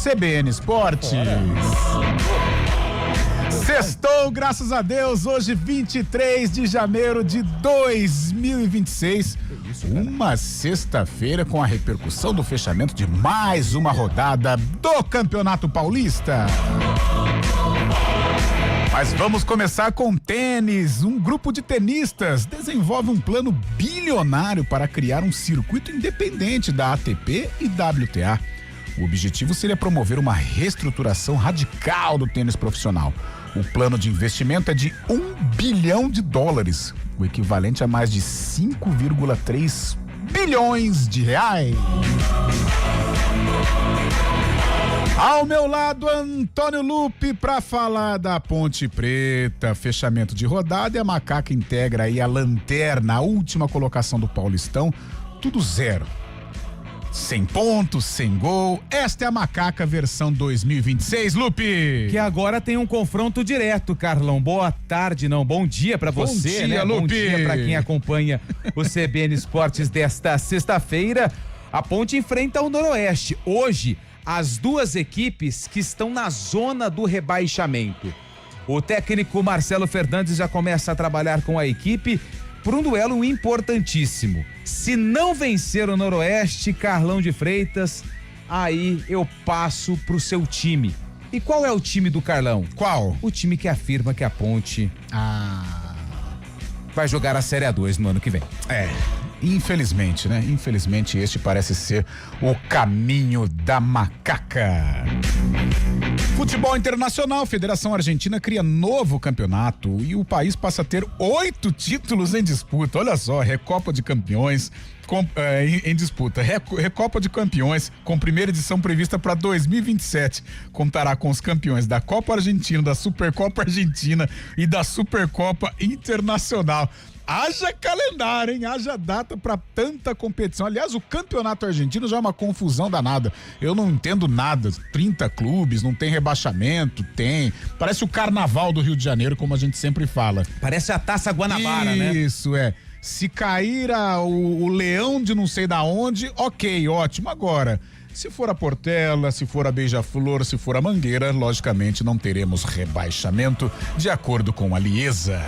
CBN Esportes. Sextou, graças a Deus, hoje 23 de janeiro de 2026. Uma sexta-feira com a repercussão do fechamento de mais uma rodada do Campeonato Paulista. Mas vamos começar com tênis. Um grupo de tenistas desenvolve um plano bilionário para criar um circuito independente da ATP e WTA. O objetivo seria promover uma reestruturação radical do tênis profissional. O plano de investimento é de $1 bilhão, o equivalente a mais de 5,3 bilhões de reais. Ao meu lado, Antônio Lupe, para falar da Ponte Preta, fechamento de rodada, e a Macaca integra aí a lanterna, a última colocação do Paulistão, tudo zero. 100 pontos, 100 gol. Esta é a Macaca versão 2026, Lupe. Que agora tem um confronto direto, Carlão. Boa tarde, não. Bom dia pra você, bom dia, né? Lupe. Bom dia pra quem acompanha o CBN Esportes desta sexta-feira. A Ponte enfrenta o Noroeste. Hoje, as duas equipes que estão na zona do rebaixamento. O técnico Marcelo Fernandes já começa a trabalhar com a equipe por um duelo importantíssimo. Se não vencer o Noroeste, Carlão de Freitas, aí eu passo pro seu time. E qual é o time do Carlão? Qual? O time que afirma que a Ponte vai jogar a Série A2 no ano que vem. Infelizmente, né? Infelizmente este parece ser o caminho da Macaca. Futebol internacional, Federação Argentina cria novo campeonato e o país passa a ter 8 títulos em disputa. Olha só, Recopa de Campeões em disputa. Recopa de Campeões, com primeira edição prevista para 2027. Contará com os campeões da Copa Argentina, da Supercopa Argentina e da Supercopa Internacional. Haja calendário, hein? Haja data pra tanta competição. Aliás, o campeonato argentino já é uma confusão danada. Eu não entendo nada. 30 clubes, não tem rebaixamento, tem. Parece o carnaval do Rio de Janeiro, como a gente sempre fala. Parece a Taça Guanabara, né? Isso, é. Se cair o leão de não sei da onde, ok, ótimo. Agora, se for a Portela, se for a Beija-Flor, se for a Mangueira, logicamente não teremos rebaixamento, de acordo com a Liesa.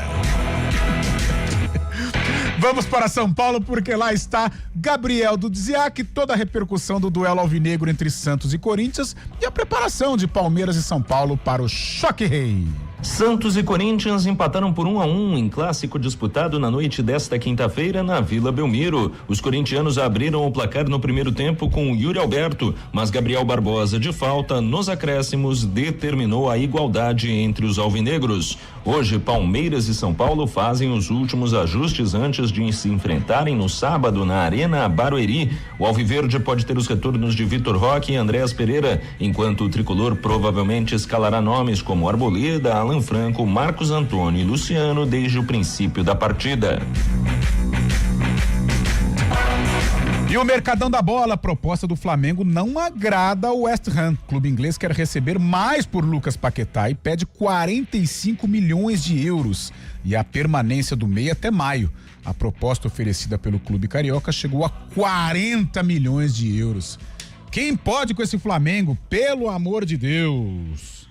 Vamos para São Paulo, porque lá está Gabriel Dudziak, toda a repercussão do duelo alvinegro entre Santos e Corinthians e a preparação de Palmeiras e São Paulo para o Choque Rei. Santos e Corinthians empataram por 1-1 em clássico disputado na noite desta quinta-feira na Vila Belmiro. Os corintianos abriram o placar no primeiro tempo com Yuri Alberto, mas Gabriel Barbosa, de falta, nos acréscimos, determinou a igualdade entre os alvinegros. Hoje, Palmeiras e São Paulo fazem os últimos ajustes antes de se enfrentarem no sábado na Arena Barueri. O alviverde pode ter os retornos de Vitor Roque e Andréas Pereira, enquanto o tricolor provavelmente escalará nomes como Arboleda, Alan Franco, Marcos Antônio e Luciano desde o princípio da partida. E o Mercadão da Bola, a proposta do Flamengo não agrada ao West Ham. O clube inglês quer receber mais por Lucas Paquetá e pede 45 milhões de euros e a permanência do meia até maio. A proposta oferecida pelo clube carioca chegou a 40 milhões de euros. Quem pode com esse Flamengo, pelo amor de Deus?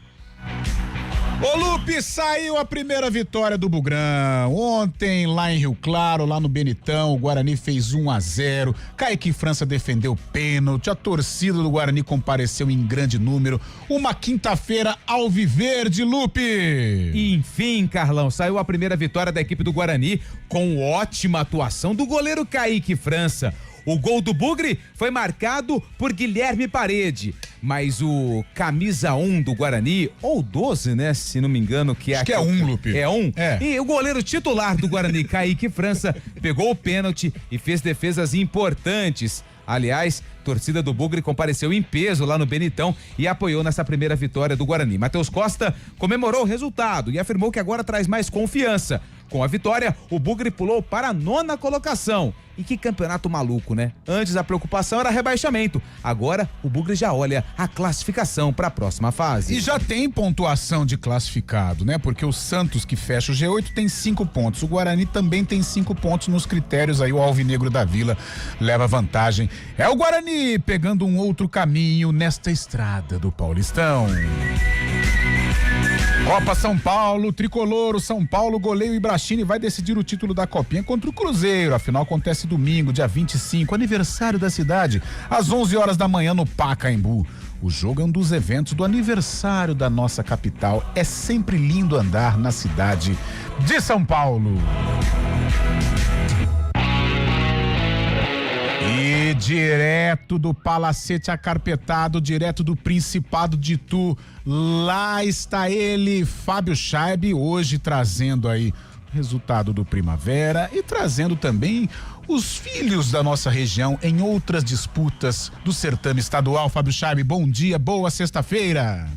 Ô Lupe, saiu a primeira vitória do Bugrão. Ontem, lá em Rio Claro, lá no Benitão, o Guarani fez 1-0. Kaique França defendeu o pênalti. A torcida do Guarani compareceu em grande número. Uma quinta-feira alviverde, Lupe. E enfim, Carlão, saiu a primeira vitória da equipe do Guarani com ótima atuação do goleiro Kaique França. O gol do Bugre foi marcado por Guilherme Parede, mas o camisa 1 do Guarani, ou 12, né, se não me engano, que é... Acho que é 1, Lupe. É 1? É. E o goleiro titular do Guarani, Kaique França, pegou o pênalti e fez defesas importantes. Aliás, torcida do Bugre compareceu em peso lá no Benitão e apoiou nessa primeira vitória do Guarani. Matheus Costa comemorou o resultado e afirmou que agora traz mais confiança. Com a vitória, o Bugre pulou para a 9ª colocação. E que campeonato maluco, né? Antes a preocupação era rebaixamento. Agora o Bugre já olha a classificação para a próxima fase. E já tem pontuação de classificado, né? Porque o Santos, que fecha o G8, tem 5 pontos. O Guarani também tem 5 pontos nos critérios. Aí o Alvinegro da Vila leva vantagem. É o Guarani pegando um outro caminho nesta estrada do Paulistão. Copa São Paulo, tricolor, o São Paulo, goleiro Ibrachini vai decidir o título da Copinha contra o Cruzeiro. A final acontece domingo, dia 25, aniversário da cidade, às 11 horas da manhã no Pacaembu. O jogo é um dos eventos do aniversário da nossa capital. É sempre lindo andar na cidade de São Paulo. E direto do Palacete Acarpetado, direto do Principado de Itu, lá está ele, Fábio Chaib, hoje trazendo aí o resultado do Primavera e trazendo também os filhos da nossa região em outras disputas do certame estadual. Fábio Chaib, bom dia, boa sexta-feira.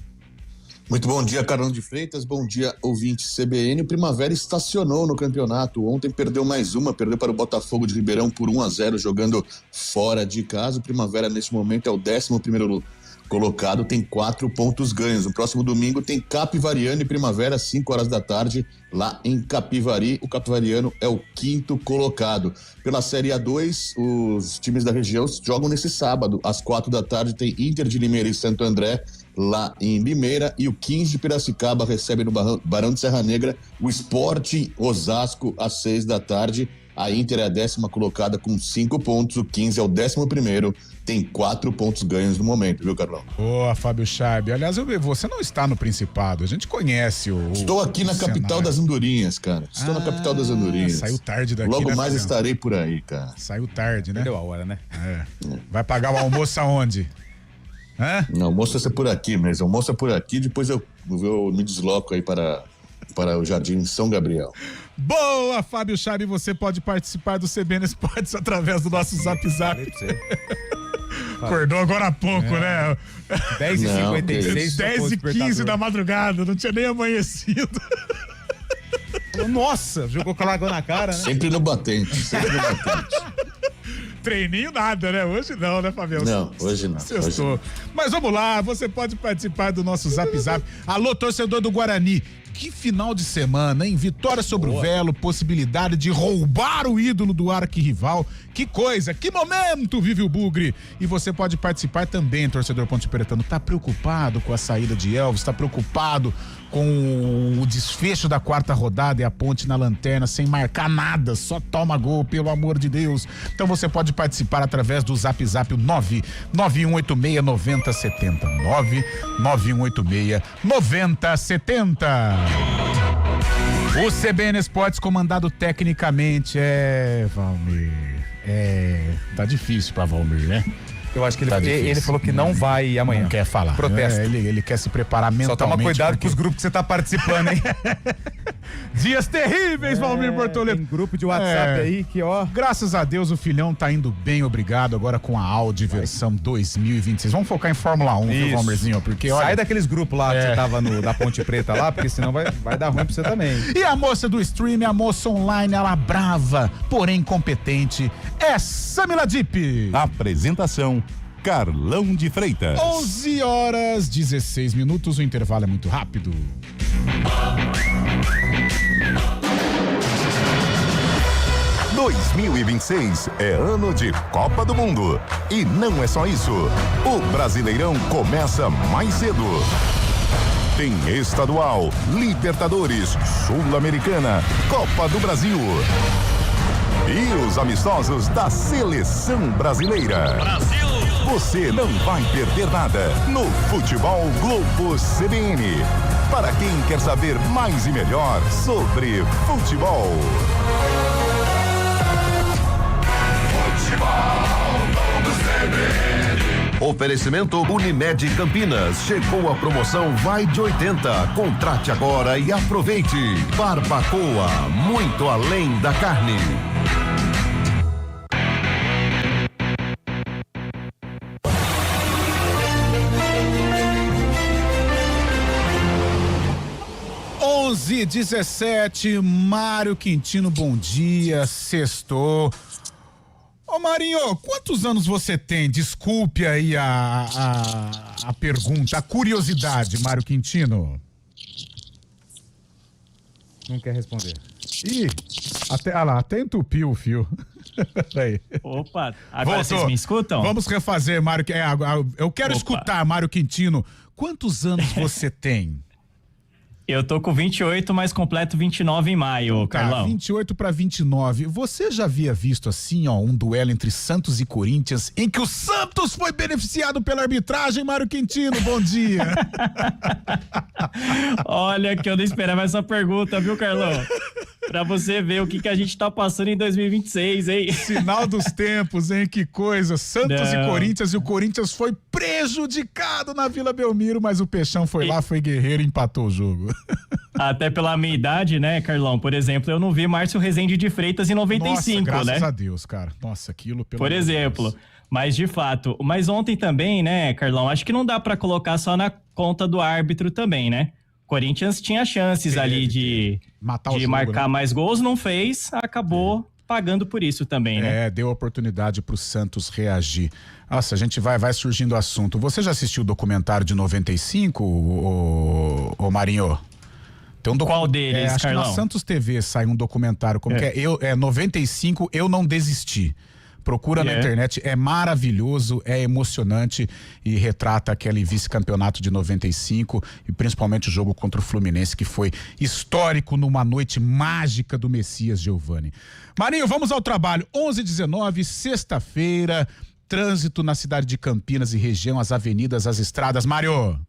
Muito bom dia, Carlão de Freitas, bom dia, ouvinte CBN. O Primavera estacionou no campeonato, ontem perdeu mais uma, perdeu para o Botafogo de Ribeirão por 1-0, jogando fora de casa. O Primavera nesse momento é o 11º colocado, tem 4 pontos ganhos. No próximo domingo tem Capivariano e Primavera, às 5 horas da tarde, lá em Capivari. O Capivariano é o 5º colocado. Pela Série A2, os times da região jogam nesse sábado, às 4 da tarde, tem Inter de Limeira e Santo André, lá em Limeira, e o 15 de Piracicaba recebe no Barão de Serra Negra o Sport Osasco às 6 da tarde. A Inter é a 10ª colocada com 5 pontos, o 15 é o 11º, tem 4 pontos ganhos no momento, viu, Carlão? Boa, Fábio Chaib. Aliás, você não está no Principado, a gente conhece o Estou aqui na capital das Andorinhas, cara. Estou na capital das Andorinhas. Saiu tarde daqui, logo né, mais Fabiano? estarei por aí, cara. Saiu tarde, né? Deu a hora, né? Vai pagar o almoço aonde? Hã? Não, o almoço vai ser por aqui mesmo. O almoço é por aqui, depois eu me desloco aí para o Jardim São Gabriel. Boa, Fábio Chaib, você pode participar do CBN Esportes através do nosso Zap. Acordou agora há pouco, né? 10h56. 10h15 da madrugada, não tinha nem amanhecido. Nossa, jogou com a lagoa na cara, né? Sempre no batente, sempre no batente. Treininho nada, né? Hoje não, né, Fabiano? Não, hoje não. Sextou. Hoje não. Mas vamos lá, você pode participar do nosso Zap. Alô, torcedor do Guarani. Que final de semana, hein? Vitória sobre o Velo, possibilidade de roubar o ídolo do arquirrival. Que coisa, que momento vive o Bugre. E você pode participar também, torcedor ponteperetano. Tá preocupado com a saída de Elvis? Tá preocupado com o desfecho da 4ª rodada e a Ponte na lanterna sem marcar nada, só toma gol, pelo amor de Deus. Então você pode participar através do Zap 99186-9070. 99186-9070. O CBN Esportes comandado tecnicamente Valmir. Tá difícil pra Valmir, né? Eu acho que ele, Tá ele falou que não vai amanhã. Não quer falar. Protesto. Ele quer se preparar mentalmente. Só toma cuidado porque... com os grupos que você tá participando, hein? Dias terríveis, Valmir Bortoleto. Tem grupo de WhatsApp aí que, ó... Graças a Deus o filhão tá indo bem, obrigado, agora com a Audi versão 2026. Vamos focar em Fórmula 1, viu, Valmirzinho? Porque, olha... Sai daqueles grupos lá que você tava da Ponte Preta lá, porque senão vai dar ruim pra você também. E a moça do stream, a moça online, ela brava, porém competente, é Samila Dip. Apresentação: Carlão de Freitas. 11h16, o intervalo é muito rápido. – 2026 é ano de Copa do Mundo. E não é só isso. O Brasileirão começa mais cedo. Tem estadual, Libertadores, Sul-Americana, Copa do Brasil. E os amistosos da Seleção Brasileira. Brasil! Você não vai perder nada no Futebol Globo CBN. Para quem quer saber mais e melhor sobre futebol. Oferecimento Unimed Campinas. Chegou a promoção Vai de 80. Contrate agora e aproveite. Barbacoa, muito além da carne. 11:17, Mário Quintino, bom dia, sextou. Ô Marinho, quantos anos você tem? Desculpe aí a pergunta, a curiosidade, Mário Quintino. Não quer responder. Ih, até entupiu o fio. Aí. Opa, agora vocês me escutam? Vamos refazer, Mário. Eu quero escutar, Mário Quintino. Quantos anos você tem? Eu tô com 28, mas completo 29 em maio, Carlão. 28 para 29. Você já havia visto assim, ó, um duelo entre Santos e Corinthians em que o Santos foi beneficiado pela arbitragem, Mário Quintino? Bom dia. Olha que eu não esperava essa pergunta, viu, Carlão? Pra você ver o que a gente tá passando em 2026, hein? Sinal dos tempos, hein? Que coisa. Santos e Corinthians, e o Corinthians foi prejudicado na Vila Belmiro, mas o Peixão foi lá, foi guerreiro e empatou o jogo. Até pela minha idade, né, Carlão? Por exemplo, eu não vi Márcio Rezende de Freitas em 95, Nossa, né? graças a Deus, cara. Nossa, aquilo pelo Por exemplo. Deus. Mas de fato, mas ontem também, né, Carlão? Acho que não dá pra colocar só na conta do árbitro também, né? Corinthians tinha chances ali de marcar, né, mais gols, não fez, acabou pagando por isso também, né? Deu oportunidade pro Santos reagir. Nossa, a gente vai surgindo o assunto. Você já assistiu o documentário de 95, ô Marinho? Tem Qual deles, acho Carlão? que na Santos TV sai um documentário, como que é? 95, Eu Não Desisti. Procura na internet, é maravilhoso, é emocionante e retrata aquele vice-campeonato de 95 e principalmente o jogo contra o Fluminense, que foi histórico numa noite mágica do Messias Giovani. Marinho, vamos ao trabalho. 11:19, sexta-feira, trânsito na cidade de Campinas e região, as avenidas, as estradas. Mário.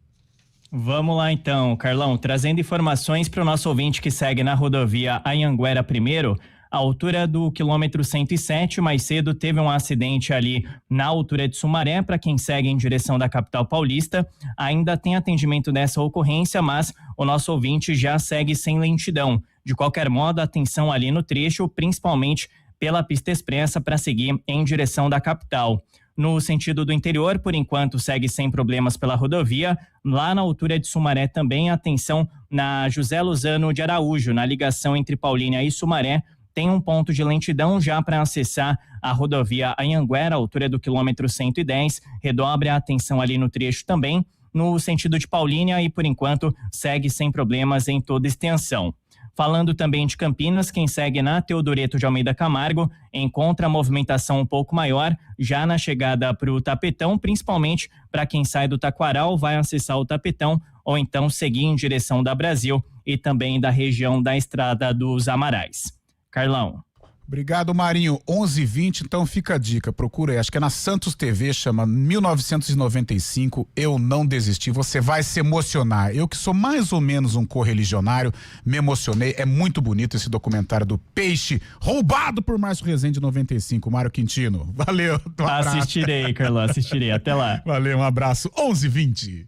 Vamos lá então, Carlão, trazendo informações para o nosso ouvinte que segue na rodovia Anhanguera primeiro. À altura do quilômetro 107, mais cedo teve um acidente ali na altura de Sumaré, para quem segue em direção da capital paulista. Ainda tem atendimento dessa ocorrência, mas o nosso ouvinte já segue sem lentidão. De qualquer modo, atenção ali no trecho, principalmente pela pista expressa, para seguir em direção da capital. No sentido do interior, por enquanto, segue sem problemas pela rodovia. Lá na altura de Sumaré também, atenção na José Lozano de Araújo, na ligação entre Paulínia e Sumaré, tem um ponto de lentidão já para acessar a rodovia Anhanguera, altura do quilômetro 110. Redobre a atenção ali no trecho também, no sentido de Paulínia, e por enquanto segue sem problemas em toda extensão. Falando também de Campinas, quem segue na Teodoreto de Almeida Camargo encontra a movimentação um pouco maior já na chegada para o Tapetão, principalmente para quem sai do Taquaral, vai acessar o Tapetão ou então seguir em direção da Brasil e também da região da Estrada dos Amarais. Carlão. Obrigado, Marinho. 11:20, então fica a dica, procura aí, acho que é na Santos TV, chama 1995, Eu Não Desisti. Você vai se emocionar. Eu que sou mais ou menos um correligionário, me emocionei. É muito bonito esse documentário do Peixe, roubado por Márcio Rezende 95. Mário Quintino, valeu. Um abraço. Assistirei, Carlão, assistirei. Até lá. Valeu, um abraço. 11:20.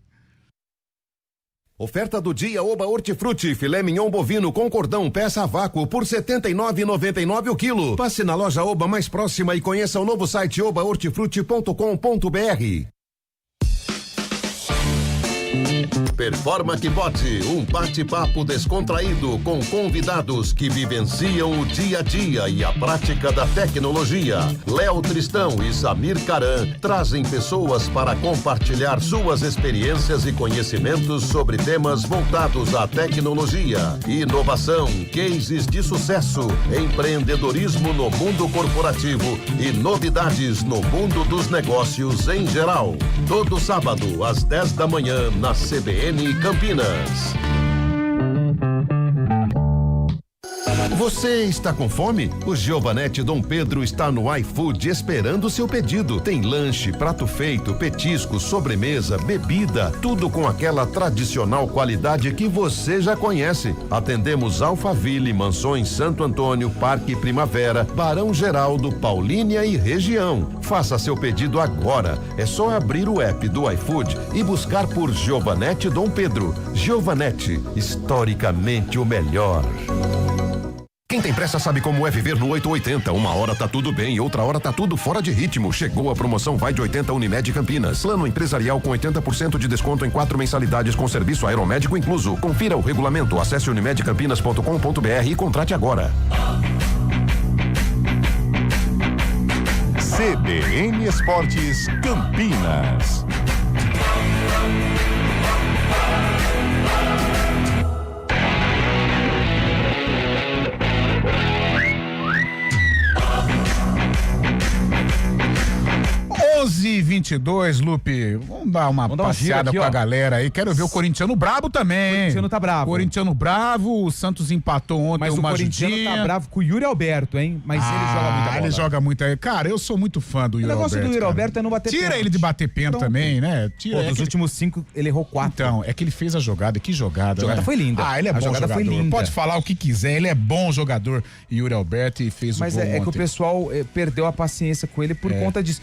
Oferta do dia Oba Hortifruti, filé mignon bovino com cordão, peça a vácuo por R$ 79,99 o quilo. Passe na loja Oba mais próxima e conheça o novo site obahortifruti.com.br. Performa que bote, um bate-papo descontraído com convidados que vivenciam o dia a dia e a prática da tecnologia. Léo Tristão e Samir Caran trazem pessoas para compartilhar suas experiências e conhecimentos sobre temas voltados à tecnologia, inovação, cases de sucesso, empreendedorismo no mundo corporativo e novidades no mundo dos negócios em geral. Todo sábado às 10 da manhã na CBN Campinas. Você está com fome? O Giovanetti Dom Pedro está no iFood esperando o seu pedido. Tem lanche, prato feito, petisco, sobremesa, bebida, tudo com aquela tradicional qualidade que você já conhece. Atendemos Alphaville, Mansões Santo Antônio, Parque Primavera, Barão Geraldo, Paulínia e região. Faça seu pedido agora. É só abrir o app do iFood e buscar por Giovanetti Dom Pedro. Giovanetti, historicamente o melhor. Quem tem pressa sabe como é viver no 880. Uma hora tá tudo bem, outra hora tá tudo fora de ritmo. Chegou a promoção Vai de 80 Unimed Campinas. Plano empresarial com 80% de desconto em 4 mensalidades com serviço aeromédico incluso. Confira o regulamento, acesse unimedcampinas.com.br e contrate agora. CBN Esportes Campinas. e 22, Lupe, vamos dar uma passeada aqui, com a galera aí. Quero ver o corintiano brabo também. O corintiano tá bravo. Corintiano bravo, o Santos empatou ontem. Mas o corintiano tá bravo com o Yuri Alberto, hein? Mas ele joga muita bola. Ele joga muito aí. Cara, eu sou muito fã do Yuri Alberto. O negócio do Yuri Alberto é não bater pênalti. Tira ele de bater pênalti também, né? Tira. Dos últimos 5, ele errou 4. Então, é que ele fez a jogada. Que jogada, A jogada foi linda. Ele é bom jogador. Foi linda. Pode falar o que quiser, ele é bom jogador. Yuri Alberto e fez o gol ontem. Mas é que o pessoal perdeu a paciência com ele por conta disso.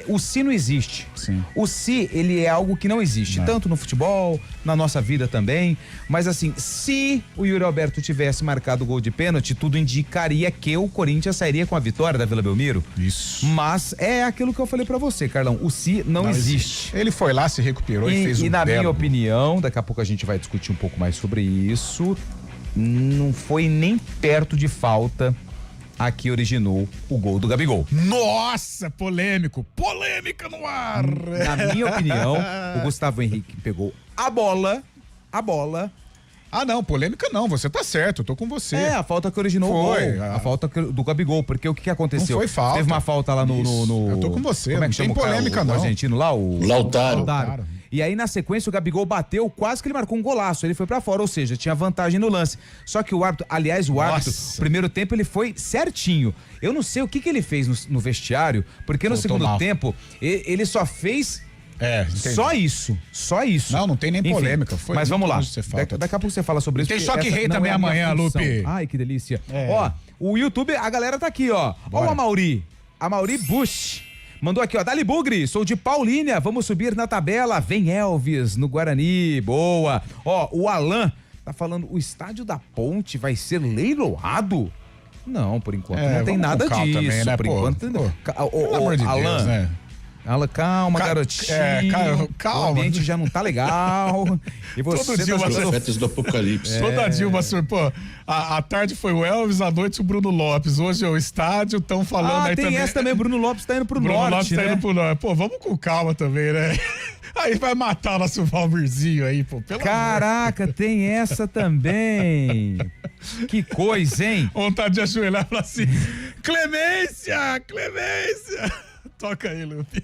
O se não existe. Sim. O se, ele é algo que não existe, tanto no futebol, na nossa vida também, mas assim, se o Yuri Alberto tivesse marcado o gol de pênalti, tudo indicaria que o Corinthians sairia com a vitória da Vila Belmiro. Isso. Mas é aquilo que eu falei pra você, Carlão, o se não existe. Ele foi lá, se recuperou e fez um E na belo. minha opinião, daqui a pouco a gente vai discutir um pouco mais sobre isso, não foi nem perto de falta a que originou o gol do Gabigol. Nossa, polêmico. Polêmica no ar. Na minha opinião, o Gustavo Henrique pegou a bola. Ah, não, polêmica não, você tá certo, eu tô com você. A falta que originou o gol. A falta do Gabigol, porque o que aconteceu? Não foi falta. Teve uma falta lá no... Eu tô com você, como é que não tem chama polêmica o não. O argentino lá, o... Lautaro. E aí, na sequência, o Gabigol bateu, quase que ele marcou um golaço. Ele foi pra fora, ou seja, tinha vantagem no lance. Só que o árbitro, primeiro tempo, ele foi certinho. Eu não sei o que ele fez no vestiário, porque no segundo tempo, ele só fez... Só isso. Não tem nem polêmica. Foi mas vamos lá. Daqui a pouco você fala sobre isso. Tem choque rei também amanhã, Lupe. Ai, que delícia. Ó, o YouTube, a galera tá aqui, ó. Ó o Amauri. Amauri Bush. Mandou aqui, ó, Dali Bugre, sou de Paulínia, vamos subir na tabela, vem Elvis no Guarani, boa. Ó, o Alan tá falando, o estádio da Ponte vai ser leiloado? Não, por enquanto não tem nada disso, também, né? Por enquanto. Pelo amor de Alan, Deus, né? Alan, calma, garotinho. Calma. O ambiente já não tá legal. E você Todo dia Profetas do Apocalipse. Toda Dilma, pô, a tarde foi o Elvis, à noite o Bruno Lopes. Hoje é o estádio, estão falando aí tem também. essa também, Bruno Lopes tá indo pro Bruno norte, Lopes tá né? indo pro norte. Pô, vamos com calma também, né? Aí vai matar o nosso Valmirzinho aí, pô. Caraca, tem essa também. Que coisa, hein? Vontade de ajoelhar e falar assim, Clemência! Toca aí, Lupe.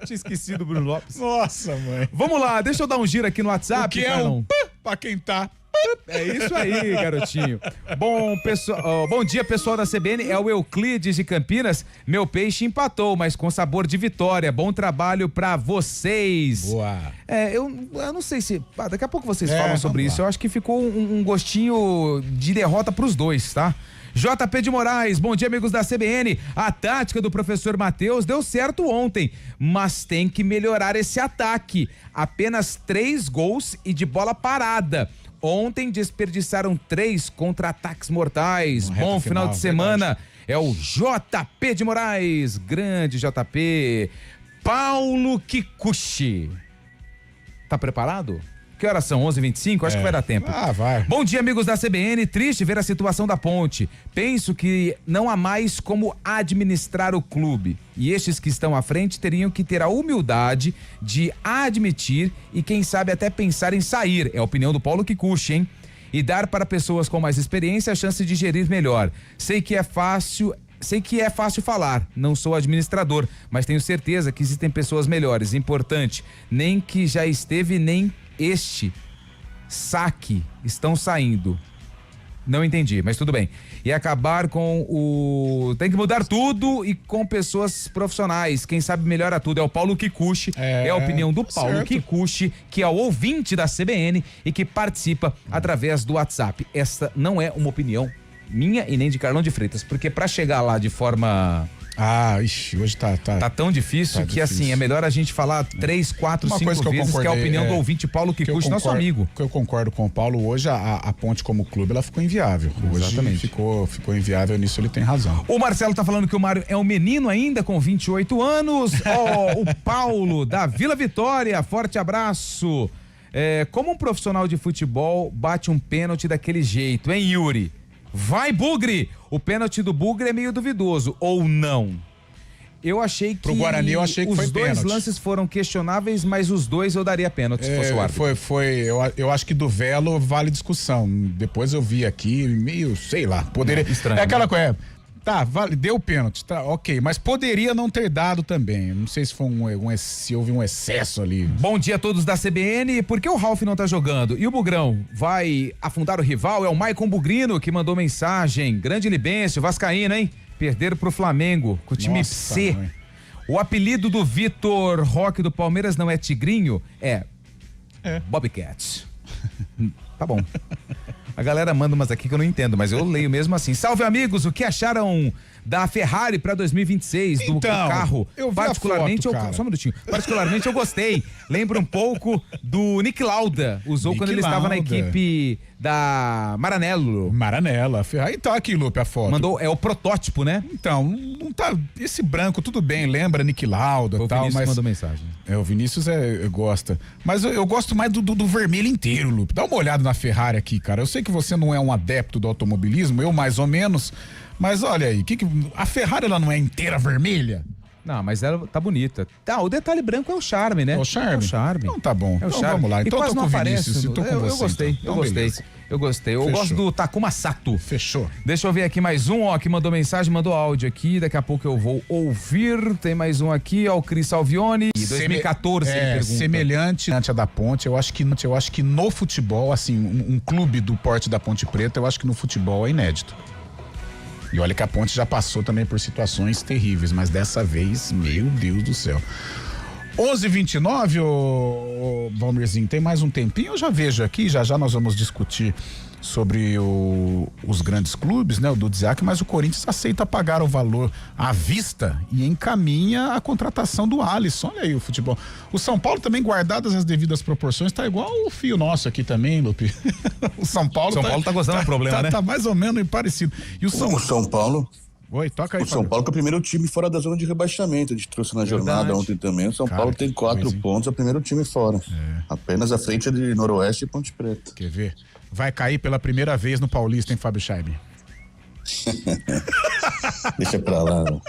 Tinha esquecido o Bruno Lopes. Nossa, mãe. Vamos lá, deixa eu dar um giro aqui no WhatsApp. O que é um pra quem tá. É isso aí, garotinho. Bom dia, pessoal da CBN. É o Euclides de Campinas. Meu peixe empatou, mas com sabor de vitória. Bom trabalho pra vocês. Boa. Eu não sei se... daqui a pouco vocês falam sobre isso. Eu acho que ficou um gostinho de derrota pros dois, tá? JP de Moraes, bom dia, amigos da CBN. A tática do professor Matheus deu certo ontem, mas tem que melhorar esse ataque. Apenas 3 gols e de bola parada. Ontem desperdiçaram 3 contra-ataques mortais. Bom final de semana. É o JP de Moraes, grande JP. Paulo Kikuchi. Tá preparado? Que horas são? 11h25? Acho que vai dar tempo. Vai. Bom dia, amigos da CBN. Triste ver a situação da Ponte. Penso que não há mais como administrar o clube. E estes que estão à frente teriam que ter a humildade de admitir e quem sabe até pensar em sair. É a opinião do Paulo Kikuchi, hein? E dar para pessoas com mais experiência a chance de gerir melhor. Sei que é fácil falar, não sou administrador, mas tenho certeza que existem pessoas melhores. Importante, nem que já esteve, nem este saque estão saindo. Não entendi, mas tudo bem. E acabar com tem que mudar tudo e com pessoas profissionais. Quem sabe melhora tudo. É o Paulo Kikuchi. É a opinião do Paulo Kikuchi, que é o ouvinte da CBN e que participa através do WhatsApp. Esta não é uma opinião minha e nem de Carlão de Freitas, porque para chegar lá de forma Hoje tá tão difícil que assim, é melhor a gente falar 3, 4, 5 vezes, que é a opinião do ouvinte Paulo Kikuchi, nosso amigo. Que eu concordo com o Paulo, hoje a Ponte como clube, ela ficou inviável. Exatamente. Hoje ficou inviável, nisso ele tem razão. O Marcelo tá falando que o Mário é um menino ainda, com 28 anos. O Paulo, da Vila Vitória, forte abraço. Como um profissional de futebol bate um pênalti daquele jeito, hein, Yuri? Vai, Bugre! O pênalti do Bugre é meio duvidoso, ou não? Eu achei que Pro Guarani, eu achei que foi pênalti. Os dois lances foram questionáveis, mas os dois eu daria pênalti se fosse o árbitro. Eu acho que do Velo vale discussão. Depois eu vi aqui, meio, sei lá, poderia... Estranho, é aquela coisa... Tá, deu pênalti, tá, ok, mas poderia não ter dado também. Não sei se foi se houve um excesso ali. Bom dia a todos da CBN. Por que o Ralf não tá jogando? E o Bugrão vai afundar o rival? É o Maicon Bugrino que mandou mensagem. Grande Libêncio, vascaíno, hein? Perderam pro Flamengo, com o time C. Mãe. O apelido do Vitor Roque do Palmeiras não é Tigrinho? É. Bobcat. Tá bom. A galera manda umas aqui que eu não entendo, mas eu leio mesmo assim. Salve, amigos, o que acharam da Ferrari para 2026, do carro? Eu vi particularmente, a foto, só um minutinho. Particularmente eu gostei. Lembra um pouco do Nick Lauda, usou quando ele estava na equipe da Maranello. A Ferrari. Tá aqui, Lupe, a foto. Mandou, é o protótipo, né? Então, não tá, esse branco tudo bem, lembra Nick Lauda e tal, mas... mandou mensagem. O Vinícius gosta. Mas eu gosto mais do vermelho inteiro, Lupe. Dá uma olhada na Ferrari aqui, cara. Eu sei que você não é um adepto do automobilismo, eu mais ou menos, mas olha aí, a Ferrari ela não é inteira vermelha? Não, mas ela tá bonita. O detalhe branco é o charme, né? É o charme? É o charme. Então tá bom. Então vamos lá. Então quase eu tô não com o aparece. Vinícius, tô com você. Eu gostei, então. Eu gostei. Eu gosto do Takuma Sato. Fechou. Deixa eu ver aqui mais um, que mandou mensagem, mandou áudio aqui, daqui a pouco eu vou ouvir. Tem mais um aqui, o Cris Salvione, 2014, ele pergunta. Semelhante à da Ponte, eu acho que no futebol, assim, um clube do porte da Ponte Preta, eu acho que no futebol é inédito. E olha que a Ponte já passou também por situações terríveis, mas dessa vez, meu Deus do céu. 11h29, ô Valmirzinho, tem mais um tempinho? Eu já vejo aqui, já nós vamos discutir sobre os grandes clubes, né? O Dudziak, mas o Corinthians aceita pagar o valor à vista e encaminha a contratação do Alisson. Olha aí o futebol. O São Paulo também, guardadas as devidas proporções, tá igual o fio nosso aqui também, Lupe. O São Paulo tá gostando do problema, né? Tá mais ou menos parecido. E o São Paulo... Oi, toca aí. O São Paulo que é o primeiro time fora da zona de rebaixamento. A gente trouxe na jornada ontem também. O São Paulo tem 4 pontos, é o primeiro time fora. Apenas à frente de Noroeste e Ponte Preta. Quer ver? Vai cair pela primeira vez no Paulista, hein, Fábio Scheibe? Deixa pra lá, né?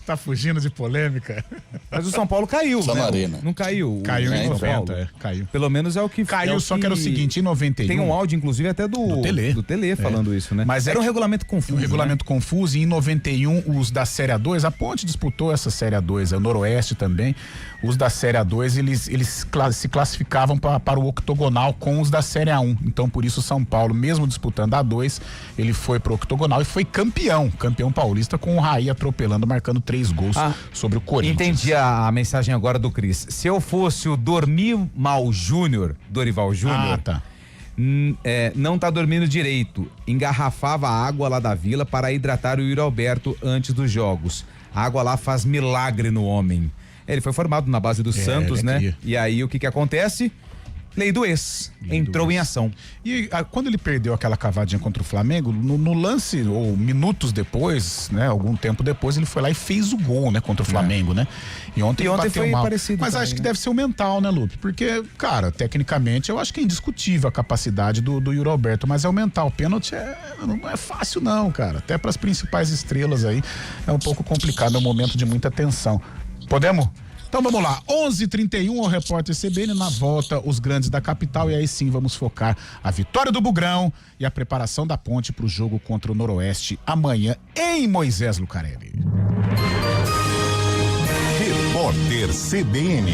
Tá fugindo de polêmica. Mas o São Paulo caiu, né? Não caiu. Caiu em 90, caiu. Pelo menos é o que... Caiu, só que era o seguinte, em 91... Tem um áudio, inclusive, até do Tele falando isso, né? Mas era um regulamento confuso. Um regulamento confuso, e em 91, os da Série A2, a Ponte disputou essa Série A2, o Noroeste também, os da Série A2, eles se classificavam para o octogonal com os da Série A1. Então, por isso, o São Paulo, mesmo disputando a A2, ele foi pro octogonal e foi campeão paulista, com o Raí atropelando, marcando 3 gols sobre o Corinthians. Entendi a mensagem agora do Cris. Se eu fosse o Dorival Júnior, não tá dormindo direito. Engarrafava a água lá da Vila para hidratar o Yuri Alberto antes dos jogos. A água lá faz milagre no homem. Ele foi formado na base do Santos, né? E aí o que acontece? Lei do ex. Entrou em ação. E quando ele perdeu aquela cavadinha contra o Flamengo, no lance, ou minutos depois, né? Algum tempo depois, ele foi lá e fez o gol, né? Contra o Flamengo, né? E ontem foi mal. Parecido. Mas também, acho que deve ser o mental, né, Lupe? Porque, cara, tecnicamente, eu acho que é indiscutível a capacidade do Yuri Alberto, mas é o mental. Pênalti não é fácil, não, cara. Até para as principais estrelas aí, é um pouco complicado, é um momento de muita tensão. Podemos? Então vamos lá, 11h31, o repórter CBN, na volta, os grandes da capital, e aí sim vamos focar a vitória do Bugrão e a preparação da Ponte para o jogo contra o Noroeste amanhã em Moisés Lucarelli. Repórter CBN.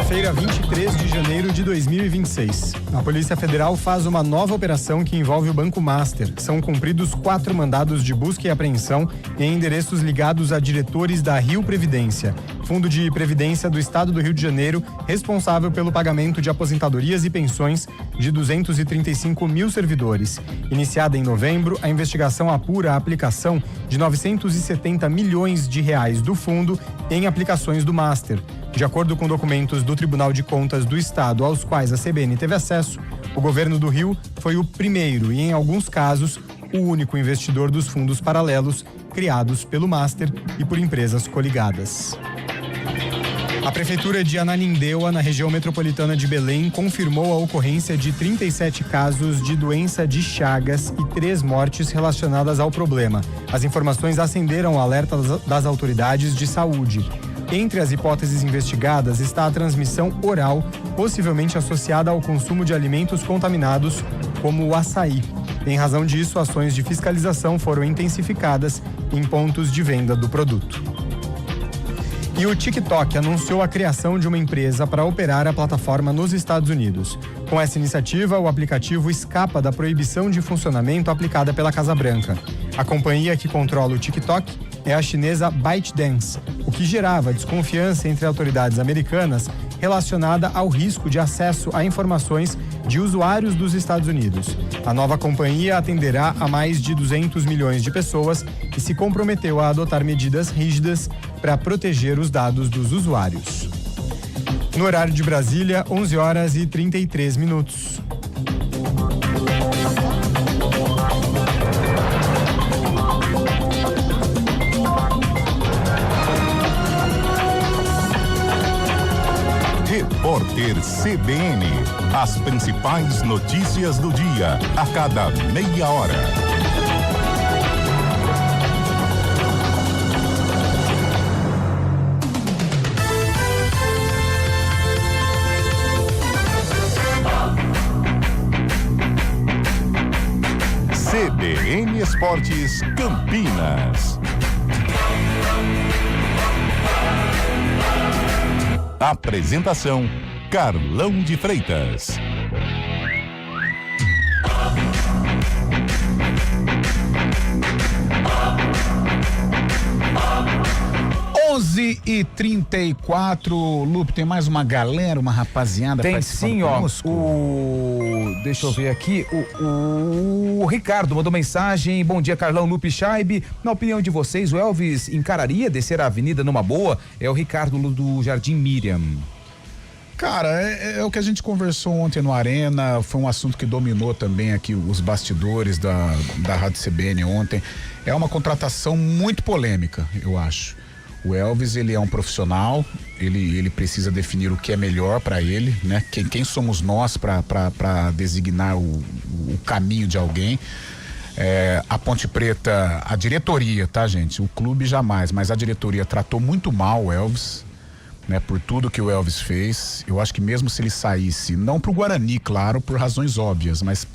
Quinta-feira, 23 de janeiro de 2026. A Polícia Federal faz uma nova operação que envolve o Banco Master. São cumpridos 4 mandados de busca e apreensão em endereços ligados a diretores da Rio Previdência, Fundo de Previdência do Estado do Rio de Janeiro, responsável pelo pagamento de aposentadorias e pensões de 235 mil servidores. Iniciada em novembro, a investigação apura a aplicação de 970 milhões de reais do fundo em aplicações do Master. De acordo com documentos do Tribunal de Contas do Estado aos quais a CBN teve acesso, o governo do Rio foi o primeiro e, em alguns casos, o único investidor dos fundos paralelos criados pelo Master e por empresas coligadas. A Prefeitura de Ananindeua, na região metropolitana de Belém, confirmou a ocorrência de 37 casos de doença de Chagas e 3 mortes relacionadas ao problema. As informações acenderam o alerta das autoridades de saúde. Entre as hipóteses investigadas está a transmissão oral, possivelmente associada ao consumo de alimentos contaminados, como o açaí. Em razão disso, ações de fiscalização foram intensificadas em pontos de venda do produto. E o TikTok anunciou a criação de uma empresa para operar a plataforma nos Estados Unidos. Com essa iniciativa, o aplicativo escapa da proibição de funcionamento aplicada pela Casa Branca. A companhia que controla o TikTok é a chinesa ByteDance, o que gerava desconfiança entre autoridades americanas relacionada ao risco de acesso a informações de usuários dos Estados Unidos. A nova companhia atenderá a mais de 200 milhões de pessoas e se comprometeu a adotar medidas rígidas para proteger os dados dos usuários. No horário de Brasília, 11 horas e 33 minutos. Repórter CBN. As principais notícias do dia, a cada meia hora. CBN Esportes Campinas. Apresentação: Carlão de Freitas. E 34, Lupe, tem mais uma galera, uma rapaziada. Tem sim, ó. Deixa eu ver aqui. O Ricardo mandou mensagem. Bom dia, Carlão, Lupe, Scheibe. Na opinião de vocês, o Elvis encararia descer a avenida numa boa? É o Ricardo do Jardim Miriam. Cara, é o que a gente conversou ontem no Arena, foi um assunto que dominou também aqui os bastidores da Rádio CBN ontem. É uma contratação muito polêmica, eu acho. O Elvis, ele é um profissional, ele precisa definir o que é melhor para ele, né? Quem somos nós para designar o caminho de alguém. A Ponte Preta, a diretoria, tá, gente? O clube jamais, mas a diretoria tratou muito mal o Elvis, né? Por tudo que o Elvis fez. Eu acho que mesmo se ele saísse, não pro Guarani, claro, por razões óbvias, mas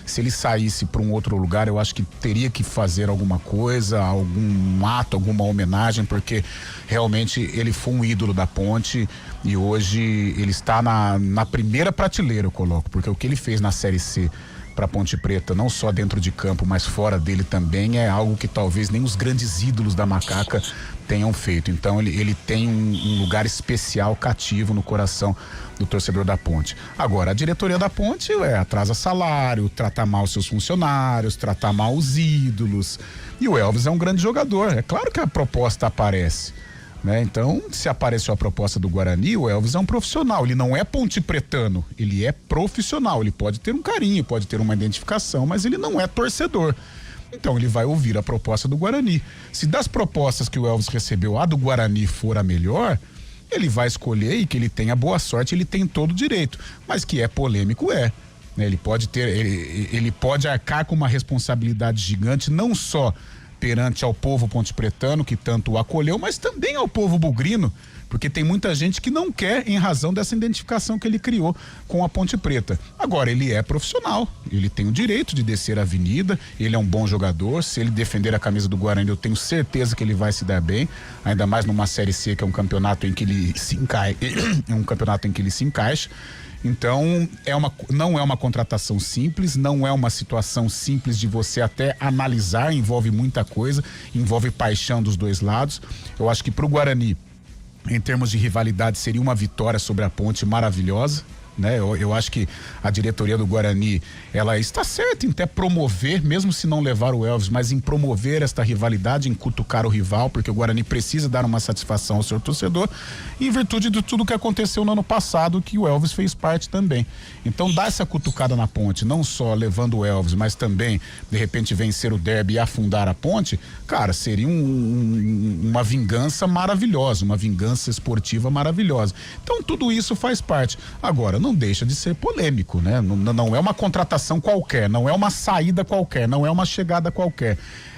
se ele saísse para um outro lugar, eu acho que teria que fazer alguma coisa, algum ato, alguma homenagem, porque realmente ele foi um ídolo da Ponte e hoje ele está na primeira prateleira, eu coloco, porque o que ele fez na Série C para Ponte Preta, não só dentro de campo, mas fora dele também, é algo que talvez nem os grandes ídolos da Macaca tenham feito. Então ele tem um lugar especial, cativo no coração do torcedor da Ponte. Agora, a diretoria da Ponte atrasa salário, trata mal seus funcionários, trata mal os ídolos. E o Elvis é um grande jogador. É claro que a proposta aparece, né? Então, se apareceu a proposta do Guarani, o Elvis é um profissional, ele não é pontepretano, ele é profissional, ele pode ter um carinho, pode ter uma identificação, mas ele não é torcedor. Então ele vai ouvir a proposta do Guarani. Se das propostas que o Elvis recebeu, a do Guarani for a melhor, ele vai escolher, e que ele tenha boa sorte, ele tem todo o direito, mas que é polêmico, né? Ele pode arcar com uma responsabilidade gigante, não só perante ao povo pontepretano, que tanto o acolheu, mas também ao povo bugrino, porque tem muita gente que não quer em razão dessa identificação que ele criou com a Ponte Preta. Agora, ele é profissional, ele tem o direito de descer a avenida, ele é um bom jogador, se ele defender a camisa do Guarani, eu tenho certeza que ele vai se dar bem, ainda mais numa Série C, que é um campeonato em que ele se encaixa. Então, não é uma contratação simples, não é uma situação simples de você até analisar, envolve muita coisa, envolve paixão dos dois lados. Eu acho que para o Guarani, em termos de rivalidade, seria uma vitória sobre a Ponte maravilhosa, né? Eu acho que a diretoria do Guarani, ela está certa em até promover, mesmo se não levar o Elvis, mas em promover esta rivalidade, em cutucar o rival, porque o Guarani precisa dar uma satisfação ao seu torcedor, em virtude de tudo que aconteceu no ano passado, que o Elvis fez parte também. Então, dá essa cutucada na Ponte, não só levando o Elvis, mas também, de repente, vencer o derby e afundar a Ponte, cara, seria uma vingança maravilhosa, uma vingança esportiva maravilhosa. Então, tudo isso faz parte. Agora, não deixa de ser polêmico, né? Não é uma contratação qualquer, não é uma saída qualquer, não é uma chegada qualquer.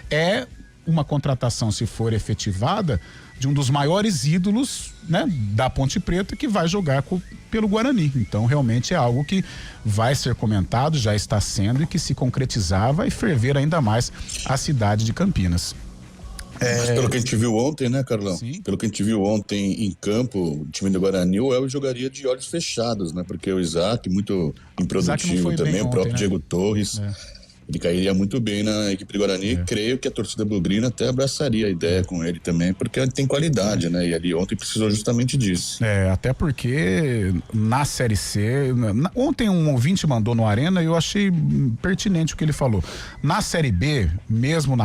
É uma contratação, se for efetivada, de um dos maiores ídolos, né, da Ponte Preta, que vai jogar pelo Guarani. Então, realmente é algo que vai ser comentado, já está sendo, e que, se concretizar, vai ferver ainda mais a cidade de Campinas. Mas pelo que a gente viu ontem, né, Carlão? Sim. Pelo que a gente viu ontem em campo, o time do Guarani, o Elvis jogaria de olhos fechados, né? Porque o Isaac, muito improdutivo também, o próprio Diego Torres, ele cairia muito bem na equipe do Guarani. Creio que a torcida bugrina até abraçaria a ideia com ele também, porque ele tem qualidade, né? E ali ontem precisou justamente disso. Até porque na Série C, ontem um ouvinte mandou no Arena e eu achei pertinente o que ele falou. Na Série B, mesmo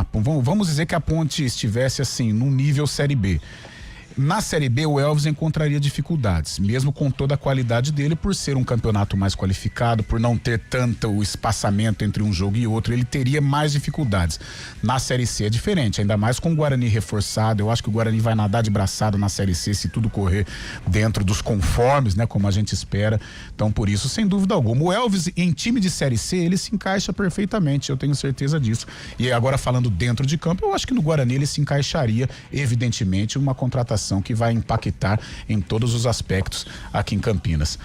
vamos dizer que a Ponte estivesse assim, num nível Série B. Na Série B, o Elvis encontraria dificuldades, mesmo com toda a qualidade dele, por ser um campeonato mais qualificado, por não ter tanto o espaçamento entre um jogo e outro, ele teria mais dificuldades. Na Série C é diferente, ainda mais com o Guarani reforçado. Eu acho que o Guarani vai nadar de braçada na Série C, se tudo correr dentro dos conformes, né, como a gente espera. Então, por isso, sem dúvida alguma, o Elvis, em time de Série C, ele se encaixa perfeitamente, eu tenho certeza disso. E agora, falando dentro de campo, eu acho que no Guarani ele se encaixaria, evidentemente, uma contratação que vai impactar em todos os aspectos aqui em Campinas.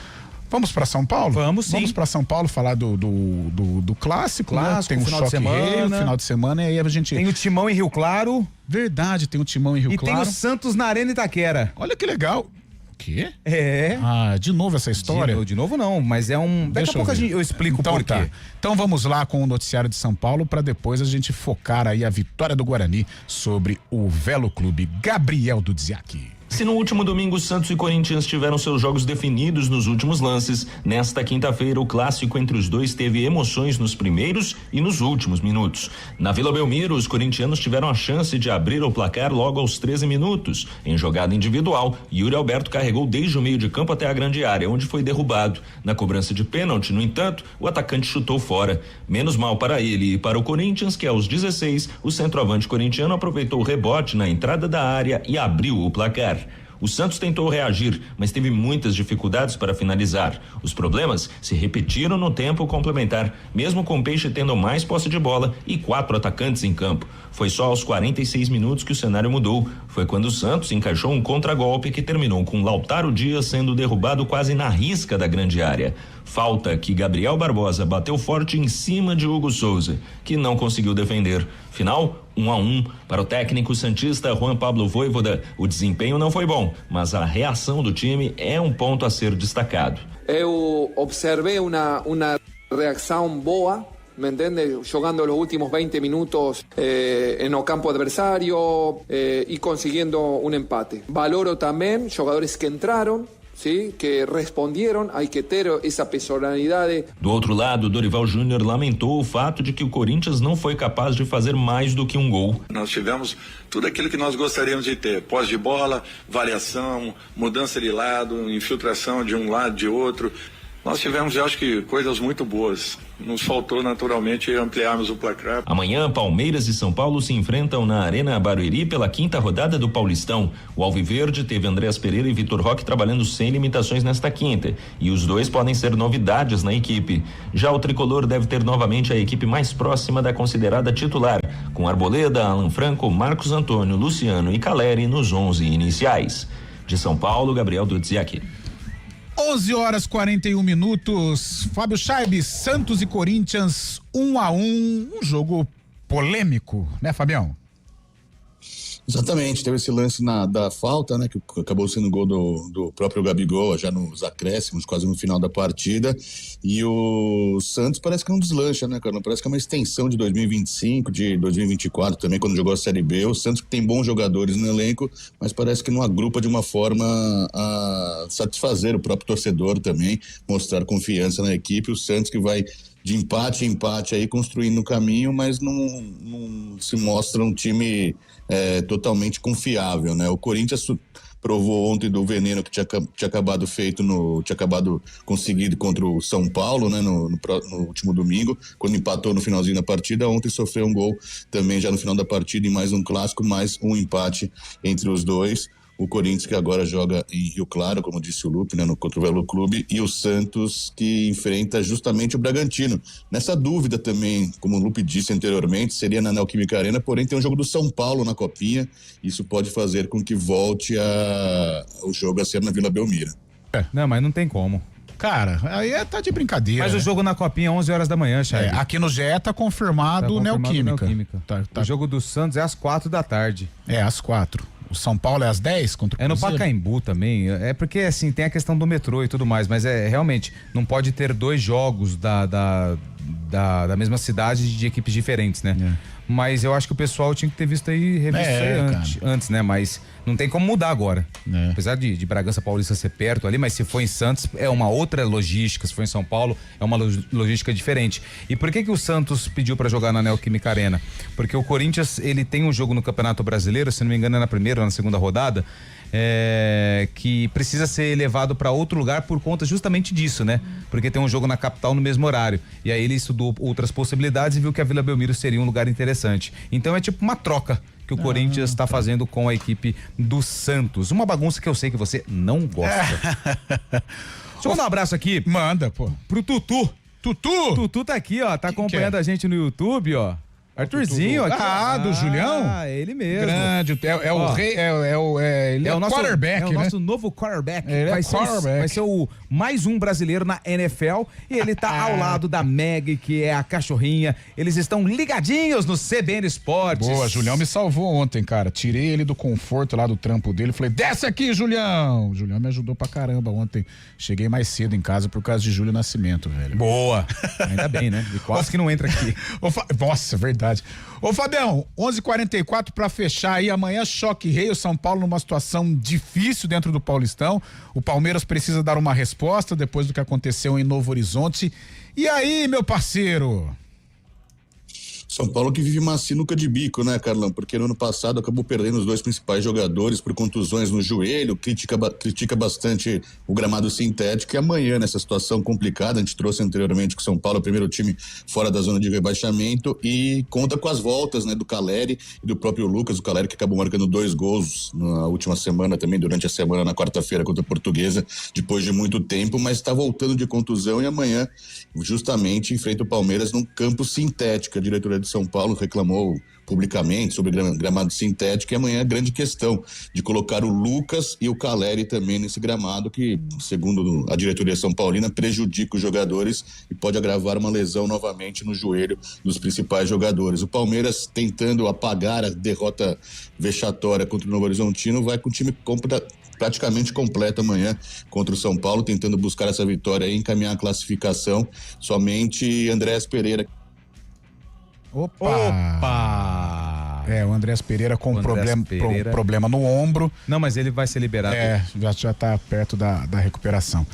Vamos para São Paulo? Vamos, sim. Vamos para São Paulo falar do clássico, né? Tem um final choque de semana. final de semana, e aí a gente... Tem o Timão em Rio Claro. Verdade, tem o Timão em Rio Claro. E tem o Santos na Arena Itaquera. Olha que legal. O quê? É. De novo essa história? De novo não, mas é um... Daqui a pouco eu explico então, por quê. Tá. Então vamos lá com o noticiário de São Paulo, para depois a gente focar aí a vitória do Guarani sobre o Velo Clube. Gabriel Dudziak. Se no último domingo Santos e Corinthians tiveram seus jogos definidos nos últimos lances, nesta quinta-feira o clássico entre os dois teve emoções nos primeiros e nos últimos minutos. Na Vila Belmiro, os corintianos tiveram a chance de abrir o placar logo aos 13 minutos. Em jogada individual, Yuri Alberto carregou desde o meio de campo até a grande área, onde foi derrubado. Na cobrança de pênalti, no entanto, o atacante chutou fora. Menos mal para ele e para o Corinthians, que aos 16, o centroavante corintiano aproveitou o rebote na entrada da área e abriu o placar. O Santos tentou reagir, mas teve muitas dificuldades para finalizar. Os problemas se repetiram no tempo complementar, mesmo com o Peixe tendo mais posse de bola e 4 atacantes em campo. Foi só aos 46 minutos que o cenário mudou. Foi quando o Santos encaixou um contragolpe que terminou com Lautaro Dias sendo derrubado quase na risca da grande área. Falta que Gabriel Barbosa bateu forte em cima de Hugo Souza, que não conseguiu defender. Final 1-1. Para o técnico santista Juan Pablo Vojvoda, o desempenho não foi bom, mas a reação do time é um ponto a ser destacado. Eu observei uma reação boa, ¿me entiende? Jugando los últimos 20 minutos en el campo adversario y consiguiendo un empate. Valoro también jugadores que entraron, ¿sí? Que respondieron, hay que ter essa personalidade. Do outro lado, Dorival Júnior lamentou o fato de que o Corinthians não foi capaz de fazer mais do que um gol. Nós tivemos tudo aquilo que nós gostaríamos de ter: posse de bola, variação, mudança de lado, infiltração de um lado de outro. Nós tivemos, eu acho que, coisas muito boas. Nos faltou, naturalmente, ampliarmos o placar. Amanhã, Palmeiras e São Paulo se enfrentam na Arena Barueri pela 5ª rodada do Paulistão. O Alviverde teve Andréas Pereira e Vitor Roque trabalhando sem limitações nesta quinta, e os dois podem ser novidades na equipe. Já o Tricolor deve ter novamente a equipe mais próxima da considerada titular, com Arboleda, Alan Franco, Marcos Antônio, Luciano e Caleri nos 11 iniciais. De São Paulo, Gabriel Dudziak. 11h41. Fábio Chaibes, Santos e Corinthians 1-1, um jogo polêmico, né, Fabião? Exatamente, teve esse lance da falta, né, que acabou sendo gol do próprio Gabigol, já nos acréscimos, quase no final da partida, e o Santos parece que não deslancha, né, cara, parece que é uma extensão de 2025, de 2024 também, quando jogou a Série B. O Santos que tem bons jogadores no elenco, mas parece que não agrupa de uma forma a satisfazer o próprio torcedor também, mostrar confiança na equipe. O Santos que vai de empate em empate aí, construindo o caminho, mas não se mostra um time totalmente confiável, né? O Corinthians provou ontem do veneno que tinha acabado conseguido contra o São Paulo, né? No último domingo, quando empatou no finalzinho da partida. Ontem sofreu um gol também já no final da partida, em mais um clássico, mais um empate entre os dois. O Corinthians que agora joga em Rio Claro, como disse o Lupe, né, contra o Velo Clube, e o Santos que enfrenta justamente o Bragantino. Nessa dúvida também, como o Lupe disse anteriormente, seria na Neoquímica Arena, porém tem um jogo do São Paulo na Copinha. Isso pode fazer com que volte o jogo a ser na Vila Belmiro. Não, mas não tem como. Cara, aí tá de brincadeira. Mas o jogo na Copinha é 11 horas da manhã, Chay. Aqui no GE tá confirmado Neoquímica. Tá. O jogo do Santos é às 4 da tarde. Às 4. O São Paulo é às 10 contra o Cruzeiro? É no Pacaembu também. É porque, assim, tem a questão do metrô e tudo mais, mas realmente, não pode ter 2 jogos da mesma cidade de equipes diferentes, né? Mas eu acho que o pessoal tinha que ter visto aí, revisto isso aí antes, né? Mas não tem como mudar agora. Apesar de Bragança Paulista ser perto ali, mas se for em Santos é uma outra logística, se for em São Paulo é uma logística diferente. E por que o Santos pediu para jogar na Neoquímica Arena? Porque o Corinthians, ele tem um jogo no Campeonato Brasileiro, se não me engano é na primeira ou na segunda rodada, que precisa ser levado para outro lugar por conta justamente disso, né? Porque tem um jogo na capital no mesmo horário. E aí ele estudou outras possibilidades e viu que a Vila Belmiro seria um lugar interessante. Então é tipo uma troca que o Corinthians está fazendo com a equipe do Santos. Uma bagunça que eu sei que você não gosta. Deixa eu mandar um abraço aqui. Manda, pô. Pro Tutu. Tutu tá aqui, ó. Tá acompanhando a gente no YouTube, ó. Arthurzinho aqui. Do Julião? Ele mesmo. Grande, o rei, ele é o nosso quarterback, né? É o nosso novo quarterback. Ele vai ser o mais um brasileiro na NFL e ele tá ao lado da Meg, que é a cachorrinha. Eles estão ligadinhos no CBN Esportes. Boa, Julião me salvou ontem, cara. Tirei ele do conforto lá do trampo dele. Falei, desce aqui, Julião. O Julião me ajudou pra caramba ontem. Cheguei mais cedo em casa por causa de Júlio Nascimento, velho. Boa. Ainda bem, né? E quase que não entra aqui. Nossa, verdade. Ô Fabião, 11h44 pra fechar aí, amanhã choque rei, o São Paulo numa situação difícil dentro do Paulistão, o Palmeiras precisa dar uma resposta depois do que aconteceu em Novo Horizonte. E aí, meu parceiro? São Paulo que vive uma sinuca de bico, né, Carlão? Porque no ano passado acabou perdendo os 2 principais jogadores por contusões no joelho, critica bastante o gramado sintético. E amanhã, nessa situação complicada, a gente trouxe anteriormente que o São Paulo é o primeiro time fora da zona de rebaixamento e conta com as voltas, né, do Caleri e do próprio Lucas. O Caleri que acabou marcando 2 gols na última semana também, durante a semana, na quarta-feira contra a Portuguesa, depois de muito tempo, mas está voltando de contusão e amanhã justamente enfrenta o Palmeiras num campo sintético. A diretoria de São Paulo reclamou publicamente sobre gramado sintético e amanhã a grande questão de colocar o Lucas e o Caleri também nesse gramado que, segundo a diretoria São Paulina, prejudica os jogadores e pode agravar uma lesão novamente no joelho dos principais jogadores. O Palmeiras, tentando apagar a derrota vexatória contra o Novo Horizontino, vai com o time praticamente completo amanhã contra o São Paulo, tentando buscar essa vitória e encaminhar a classificação. Somente Andrés Pereira. Opa! O Andrés Pereira com problema no ombro. Não, mas ele vai ser liberado. Já tá perto da recuperação.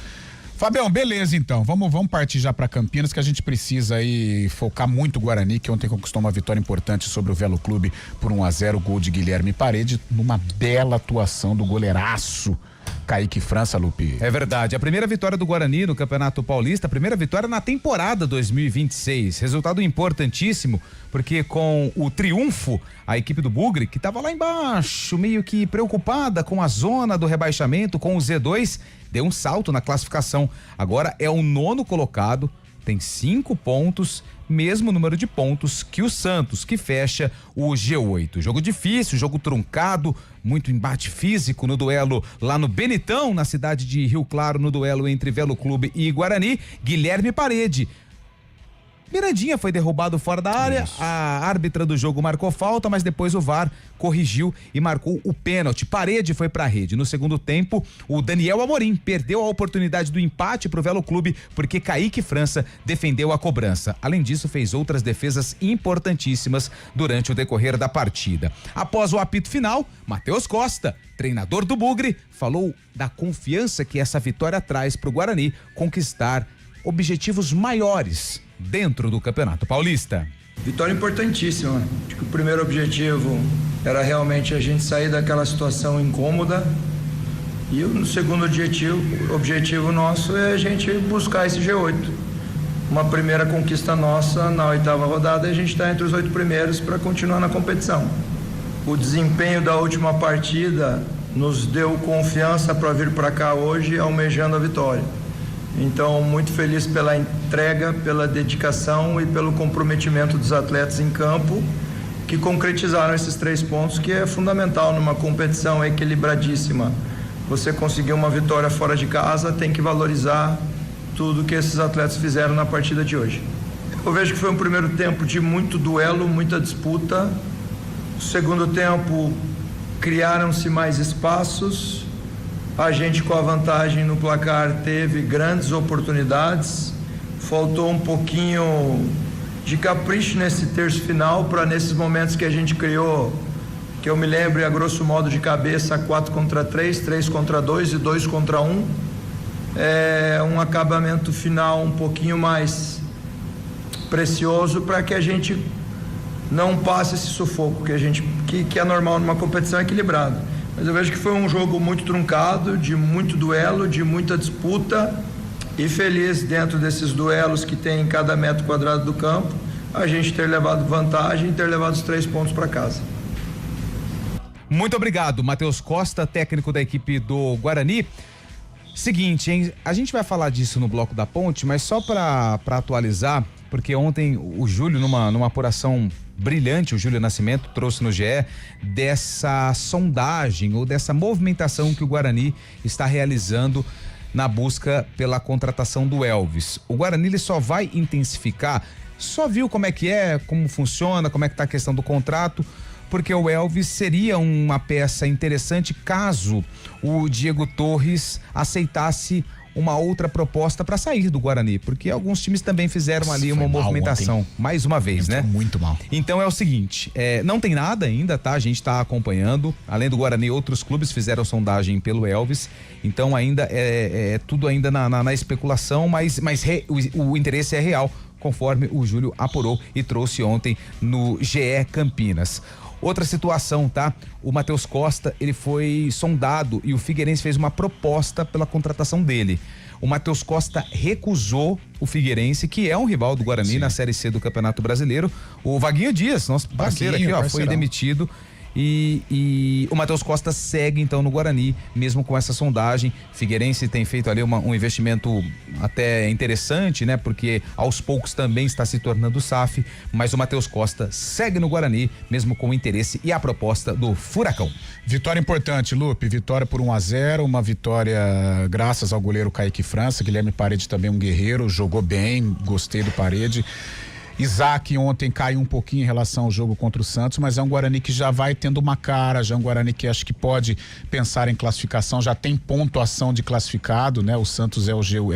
Fabião, beleza então, vamos partir já para Campinas, que a gente precisa aí focar muito o Guarani, que ontem conquistou uma vitória importante sobre o Velo Clube por 1-0, gol de Guilherme Parede, numa bela atuação do goleiraço Kaique França, Lupe. É verdade, a primeira vitória do Guarani no Campeonato Paulista, a primeira vitória na temporada 2026, resultado importantíssimo, porque com o triunfo, a equipe do Bugre, que estava lá embaixo, meio que preocupada com a zona do rebaixamento, com o Z2, deu um salto na classificação, agora é o 9º colocado, tem 5 pontos, mesmo número de pontos que o Santos, que fecha o G8. Jogo difícil, jogo truncado, muito embate físico no duelo lá no Benitão, na cidade de Rio Claro, no duelo entre Velo Clube e Guarani. Guilherme Parede. Mirandinha foi derrubado fora da área, a árbitra do jogo marcou falta, mas depois o VAR corrigiu e marcou o pênalti. Parede foi pra rede. No segundo tempo, o Daniel Amorim perdeu a oportunidade do empate pro Velo Clube, porque Kaique França defendeu a cobrança. Além disso, fez outras defesas importantíssimas durante o decorrer da partida. Após o apito final, Matheus Costa, treinador do Bugre, falou da confiança que essa vitória traz pro Guarani conquistar objetivos maiores dentro do Campeonato Paulista. Vitória importantíssima. Acho que o primeiro objetivo era realmente a gente sair daquela situação incômoda, e o segundo objetivo nosso é a gente buscar esse G8. Uma primeira conquista nossa na 8ª rodada, a gente está entre os 8 primeiros para continuar na competição. O desempenho da última partida nos deu confiança para vir para cá hoje almejando a vitória. Então, muito feliz pela entrega, pela dedicação e pelo comprometimento dos atletas em campo, que concretizaram esses 3 pontos, que é fundamental numa competição equilibradíssima. Você conseguir uma vitória fora de casa, tem que valorizar tudo que esses atletas fizeram na partida de hoje. Eu vejo que foi um primeiro tempo de muito duelo, muita disputa. No segundo tempo, criaram-se mais espaços. A gente, com a vantagem no placar, teve grandes oportunidades. Faltou um pouquinho de capricho nesse terço final, para nesses momentos que a gente criou, que eu me lembro, a grosso modo de cabeça, 4 contra 3, 3 contra 2 e 2 contra 1. É um acabamento final um pouquinho mais precioso, para que a gente não passe esse sufoco que é normal numa competição equilibrada. Mas eu vejo que foi um jogo muito truncado, de muito duelo, de muita disputa, e feliz dentro desses duelos que tem em cada metro quadrado do campo, a gente ter levado vantagem e ter levado os 3 pontos para casa. Muito obrigado, Matheus Costa, técnico da equipe do Guarani. Seguinte, hein? A gente vai falar disso no Bloco da Ponte, mas só para atualizar, porque ontem o Júlio, numa apuração brilhante, o Júlio Nascimento trouxe no GE dessa sondagem ou dessa movimentação que o Guarani está realizando na busca pela contratação do Elvis. O Guarani ele só vai intensificar, só viu como funciona, como é que tá a questão do contrato, porque o Elvis seria uma peça interessante caso o Diego Torres aceitasse uma outra proposta para sair do Guarani, porque alguns times também fizeram ali uma movimentação, mais uma vez, né? Muito mal. Então é o seguinte, não tem nada ainda, tá? A gente tá acompanhando, além do Guarani, outros clubes fizeram sondagem pelo Elvis, então ainda é tudo ainda na especulação, mas o interesse é real, conforme o Júlio apurou e trouxe ontem no GE Campinas. Outra situação, tá? O Matheus Costa, ele foi sondado e o Figueirense fez uma proposta pela contratação dele. O Matheus Costa recusou o Figueirense, que é um rival do Guarani na Série C do Campeonato Brasileiro. O Vaguinho Dias, nosso parceiro aqui, foi demitido. E o Matheus Costa segue então no Guarani, mesmo com essa sondagem. Figueirense tem feito ali um investimento até interessante, né? Porque aos poucos também está se tornando SAF, mas o Matheus Costa segue no Guarani, mesmo com o interesse e a proposta do Furacão. Vitória importante, Lupe, vitória por 1-0, uma vitória graças ao goleiro Kaique França. Guilherme Parede também um guerreiro, jogou bem, gostei do Parede. Isaac ontem caiu um pouquinho em relação ao jogo contra o Santos, mas é um Guarani que já vai tendo uma cara, já é um Guarani que acho que pode pensar em classificação, já tem pontuação de classificado, né? O Santos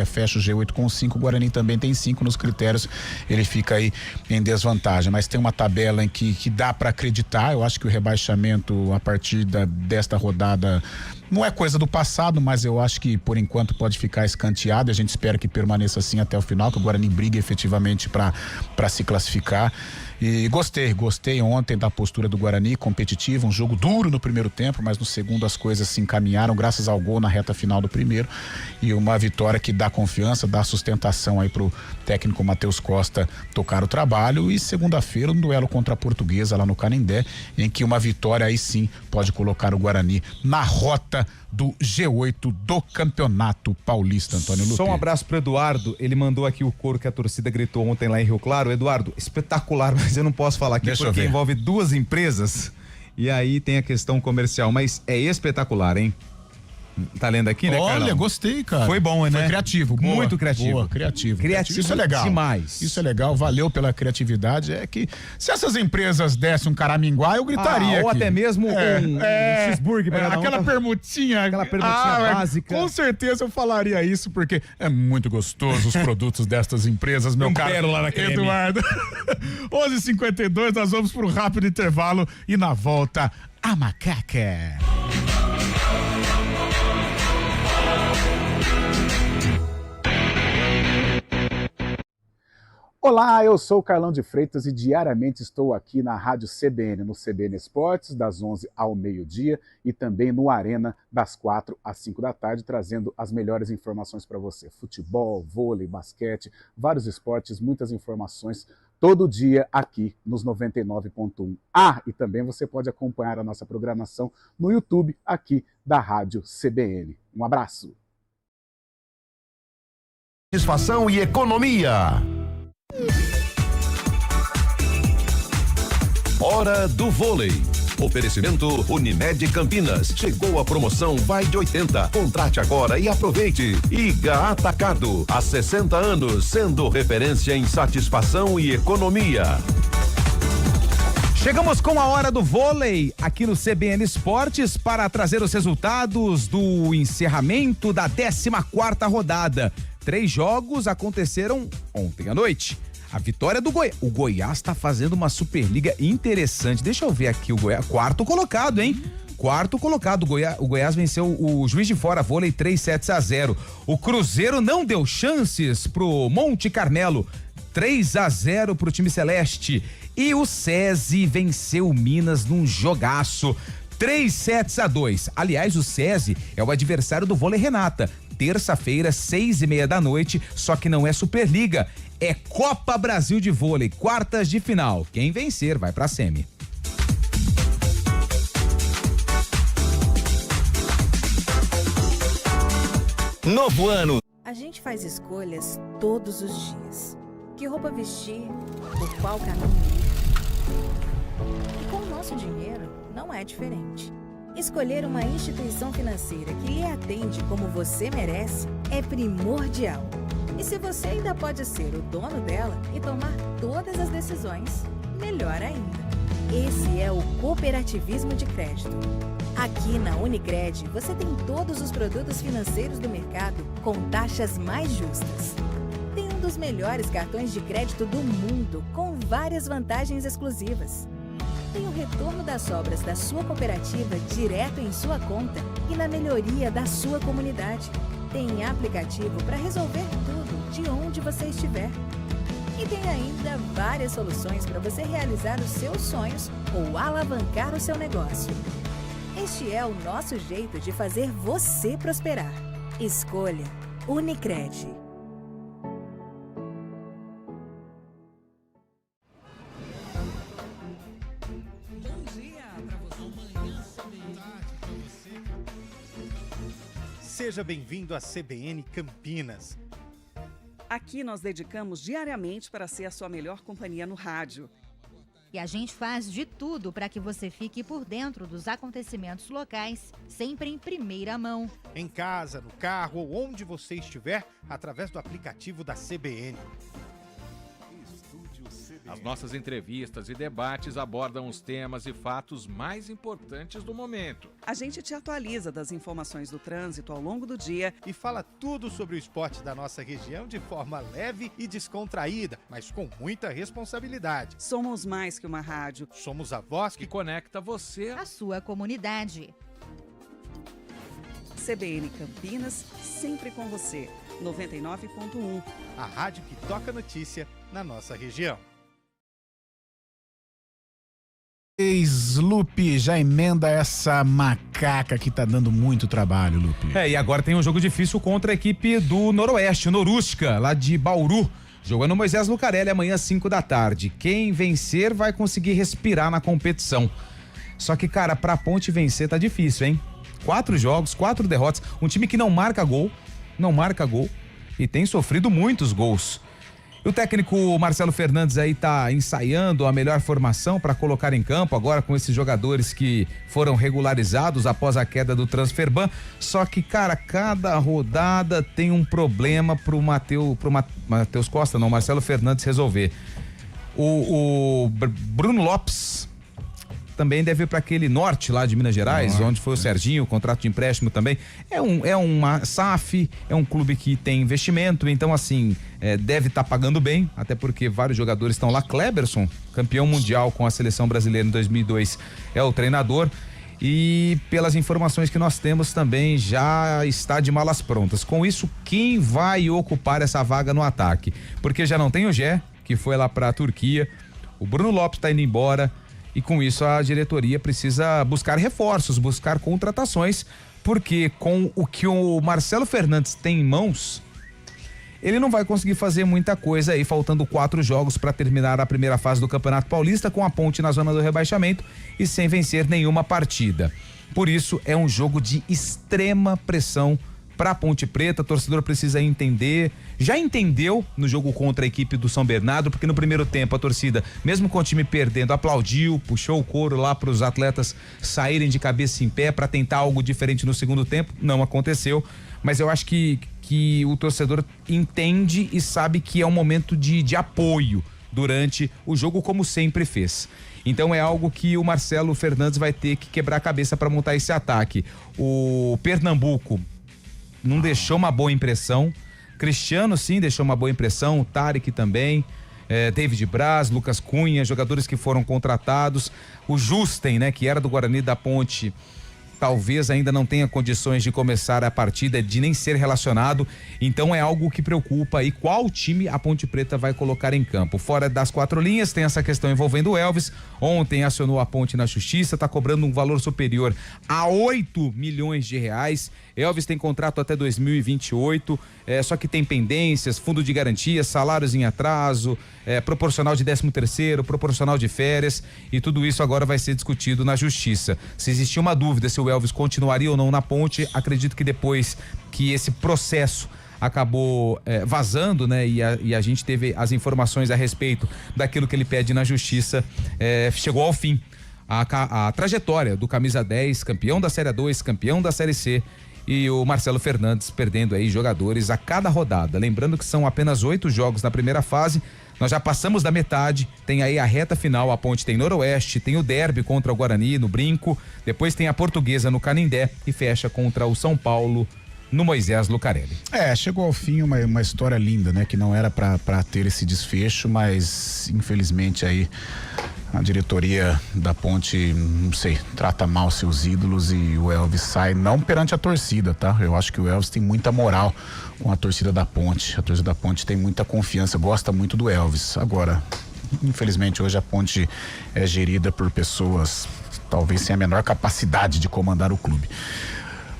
fecha o G8 com 5, o Guarani também tem 5 nos critérios, ele fica aí em desvantagem, mas tem uma tabela em que dá para acreditar. Eu acho que o rebaixamento a partir desta rodada não é coisa do passado, mas eu acho que por enquanto pode ficar escanteado. A gente espera que permaneça assim até o final, que o Guarani brigue efetivamente para se classificar. E gostei ontem da postura do Guarani, competitivo, um jogo duro no primeiro tempo, mas no segundo as coisas se encaminharam graças ao gol na reta final do primeiro, e uma vitória que dá confiança, dá sustentação aí pro técnico Matheus Costa tocar o trabalho. E segunda-feira um duelo contra a Portuguesa lá no Canindé, em que uma vitória aí sim pode colocar o Guarani na rota do G8 do Campeonato Paulista. Antônio Lupe. Só um abraço pro Eduardo, ele mandou aqui o coro que a torcida gritou ontem lá em Rio Claro. Eduardo, espetacular, mas eu não posso falar aqui porque envolve duas empresas e aí tem a questão comercial, mas é espetacular, hein? Tá lendo aqui, né, Carlão? Olha, gostei, cara. Foi bom, né? Foi criativo. Muito criativo. Boa, criativo. Isso é legal. Demais. Isso é legal, valeu pela criatividade. É que se essas empresas dessem um caraminguá, eu gritaria ou aqui. até mesmo um cheeseburger. Aquela permutinha. Aquela permutinha básica. Com certeza eu falaria isso, porque é muito gostoso os produtos destas empresas, meu caro pérola na creme. Eduardo. 11h52, nós vamos pro rápido intervalo e na volta, a macaca. Olá, eu sou o Carlão de Freitas e diariamente estou aqui na Rádio CBN, no CBN Esportes, das 11 ao meio-dia e também no Arena, das 4 às 5 da tarde, trazendo as melhores informações para você. Futebol, vôlei, basquete, vários esportes, muitas informações todo dia aqui nos 99.1. E também você pode acompanhar a nossa programação no YouTube aqui da Rádio CBN. Um abraço. Satisfação e economia. Hora do vôlei. Oferecimento Unimed Campinas. Chegou a promoção Vai de 80. Contrate agora e aproveite. Iga Atacado. Há 60 anos, sendo referência em satisfação e economia. Chegamos com a hora do vôlei aqui no CBN Esportes para trazer os resultados do encerramento da 14ª rodada. 3 jogos aconteceram ontem à noite. A vitória do Goiás. O Goiás está fazendo uma Superliga interessante. Deixa eu ver aqui o Goiás. 4º colocado, hein? 4º colocado. O Goiás venceu o Juiz de Fora Vôlei 3-0. O Cruzeiro não deu chances pro Monte Carmelo. 3-0 pro time celeste. E o SESI venceu o Minas num jogaço. 3-2. Aliás, o SESI é o adversário do Vôlei Renata. Terça-feira, 6:30 da noite, só que não é Superliga, é Copa Brasil de Vôlei, quartas de final. Quem vencer vai pra semi. Novo ano. A gente faz escolhas todos os dias. Que roupa vestir, por qual caminho ir. E com o nosso dinheiro, não é diferente. Escolher uma instituição financeira que lhe atende como você merece é primordial. E se você ainda pode ser o dono dela e tomar todas as decisões, melhor ainda. Esse é o cooperativismo de crédito. Aqui na Unicred, você tem todos os produtos financeiros do mercado com taxas mais justas. Tem um dos melhores cartões de crédito do mundo, com várias vantagens exclusivas. Tem o retorno das sobras da sua cooperativa direto em sua conta e na melhoria da sua comunidade. Tem aplicativo para resolver tudo de onde você estiver. E tem ainda várias soluções para você realizar os seus sonhos ou alavancar o seu negócio. Este é o nosso jeito de fazer você prosperar. Escolha Unicred. Seja bem-vindo à CBN Campinas. Aqui nós dedicamos diariamente para ser a sua melhor companhia no rádio. E a gente faz de tudo para que você fique por dentro dos acontecimentos locais, sempre em primeira mão. Em casa, no carro ou onde você estiver, através do aplicativo da CBN. As nossas entrevistas e debates abordam os temas e fatos mais importantes do momento. A gente te atualiza das informações do trânsito ao longo do dia e fala tudo sobre o esporte da nossa região de forma leve e descontraída, mas com muita responsabilidade. Somos mais que uma rádio. Somos a voz que conecta você à sua comunidade. CBN Campinas, sempre com você. 99.1. A rádio que toca notícia na nossa região. Lupe, já emenda essa macaca que tá dando muito trabalho, Lupe. E agora tem um jogo difícil contra a equipe do Noroeste, o Norusca, lá de Bauru. Jogando no Moisés Lucarelli amanhã às 5 da tarde. Quem vencer vai conseguir respirar na competição. Só que, cara, pra Ponte vencer tá difícil, hein? 4 jogos, 4 derrotas. Um time que não marca gol e tem sofrido muitos gols. O técnico Marcelo Fernandes aí tá ensaiando a melhor formação para colocar em campo agora com esses jogadores que foram regularizados após a queda do Transferban. Só que, cara, cada rodada tem um problema pro Matheus Costa, não, Marcelo Fernandes resolver. O Bruno Lopes também deve ir para aquele norte lá de Minas Gerais, onde foi o Serginho, o contrato de empréstimo também. É uma SAF, é um clube que tem investimento, então assim, deve estar pagando bem, até porque vários jogadores estão lá. Kleberson, campeão mundial com a seleção brasileira em 2002, é o treinador. E pelas informações que nós temos também já está de malas prontas. Com isso, quem vai ocupar essa vaga no ataque? Porque já não tem o Gé, que foi lá para a Turquia, o Bruno Lopes está indo embora. E com isso a diretoria precisa buscar reforços, buscar contratações, porque com o que o Marcelo Fernandes tem em mãos, ele não vai conseguir fazer muita coisa aí, faltando 4 jogos para terminar a primeira fase do Campeonato Paulista, com a Ponte na zona do rebaixamento e sem vencer nenhuma partida. Por isso é um jogo de extrema pressão para a Ponte Preta. O torcedor precisa entender, já entendeu no jogo contra a equipe do São Bernardo, porque no primeiro tempo a torcida, mesmo com o time perdendo, aplaudiu, puxou o couro lá para os atletas saírem de cabeça em pé para tentar algo diferente no segundo tempo. Não aconteceu, mas eu acho que o torcedor entende e sabe que é um momento de apoio durante o jogo, como sempre fez. Então é algo que o Marcelo Fernandes vai ter que quebrar a cabeça para montar esse ataque. O Pernambuco não deixou uma boa impressão. Cristiano sim deixou uma boa impressão, o Tarek também, David Braz, Lucas Cunha, jogadores que foram contratados. O Justen, né, que era do Guarani da Ponte, talvez ainda não tenha condições de começar a partida, de nem ser relacionado. Então é algo que preocupa aí qual time a Ponte Preta vai colocar em campo. Fora das 4 linhas tem essa questão envolvendo o Elvis. Ontem acionou a Ponte na justiça, está cobrando um valor superior a 8 milhões de reais. Elvis tem contrato até 2028, só que tem pendências, fundo de garantia, salários em atraso, proporcional de 13º, proporcional de férias, e tudo isso agora vai ser discutido na justiça. Se existia uma dúvida se o Elvis continuaria ou não na Ponte, acredito que depois que esse processo acabou vazando, né? E a gente teve as informações a respeito daquilo que ele pede na justiça, chegou ao fim. A trajetória do camisa 10, campeão da Série 2, campeão da Série C, e o Marcelo Fernandes perdendo aí jogadores a cada rodada. Lembrando que são apenas 8 jogos na primeira fase, nós já passamos da metade, tem aí a reta final, a Ponte tem Noroeste, tem o derby contra o Guarani no Brinco, depois tem a Portuguesa no Canindé e fecha contra o São Paulo no Moisés Lucarelli. Chegou ao fim uma história linda, né? Que não era pra ter esse desfecho, mas infelizmente aí a diretoria da Ponte, não sei, trata mal seus ídolos e o Elvis sai, não perante a torcida, tá? Eu acho que o Elvis tem muita moral com a torcida da Ponte. A torcida da Ponte tem muita confiança, gosta muito do Elvis. Agora, infelizmente hoje a Ponte é gerida por pessoas talvez sem a menor capacidade de comandar o clube.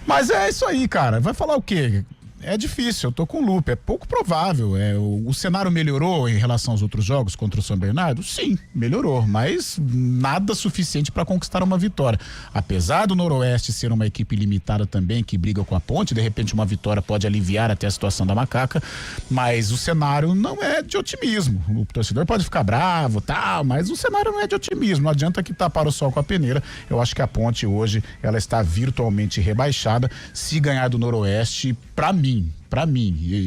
Mas é isso aí, cara. Vai falar o quê? É difícil, eu tô com o Lupe, é pouco provável. O cenário melhorou em relação aos outros jogos contra o São Bernardo? Sim, melhorou, mas nada suficiente para conquistar uma vitória. Apesar do Noroeste ser uma equipe limitada também, que briga com a Ponte, de repente uma vitória pode aliviar até a situação da Macaca, mas o cenário não é de otimismo. O torcedor pode ficar bravo, tal, mas o cenário não é de otimismo. Não adianta que tapar o sol com a peneira. Eu acho que a Ponte hoje, ela está virtualmente rebaixada. Se ganhar do Noroeste, para mim,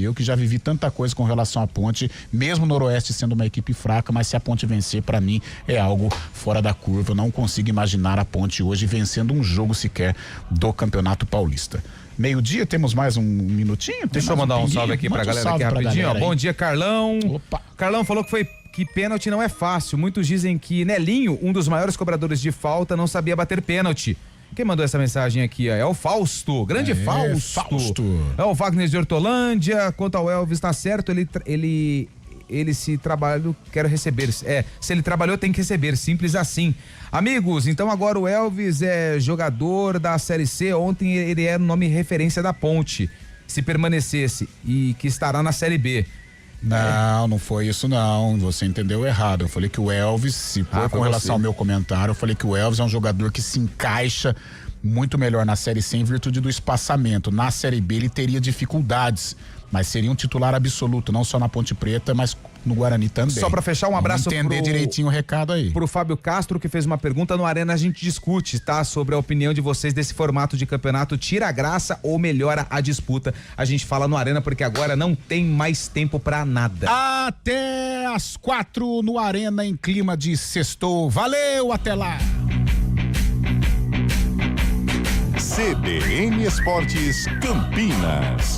eu que já vivi tanta coisa com relação à Ponte, mesmo o Noroeste sendo uma equipe fraca, mas se a Ponte vencer, para mim é algo fora da curva. Eu não consigo imaginar a Ponte hoje vencendo um jogo sequer do Campeonato Paulista. Meio-dia, temos mais um minutinho? Deixa eu mandar um salve aqui pra galera aqui rapidinho. Bom dia, Carlão. Opa. Carlão falou que pênalti não é fácil. Muitos dizem que Nelinho, um dos maiores cobradores de falta, não sabia bater pênalti. Quem mandou essa mensagem aqui é o Fausto, grande Fausto. É o Wagner de Hortolândia. Quanto ao Elvis, tá certo, ele ele se trabalhou, quero receber. Se ele trabalhou, tem que receber, simples assim. Amigos, então agora o Elvis é jogador da Série C, ontem ele era o nome referência da Ponte, se permanecesse, e que estará na Série B. Não foi isso não, você entendeu errado. Eu falei que o Elvis, se for com relação ao meu comentário, eu falei que o Elvis é um jogador que se encaixa muito melhor na Série C em virtude do espaçamento. Na Série B ele teria dificuldades, mas seria um titular absoluto, não só na Ponte Preta, mas no Guarani também. Só pra fechar, um abraço entender direitinho o recado aí. Pro Fábio Castro, que fez uma pergunta no Arena, a gente discute, tá? Sobre a opinião de vocês desse formato de campeonato, tira a graça ou melhora a disputa? A gente fala no Arena porque agora não tem mais tempo pra nada. Até às 4 no Arena em clima de sextou. Valeu, até lá! CBN Esportes Campinas.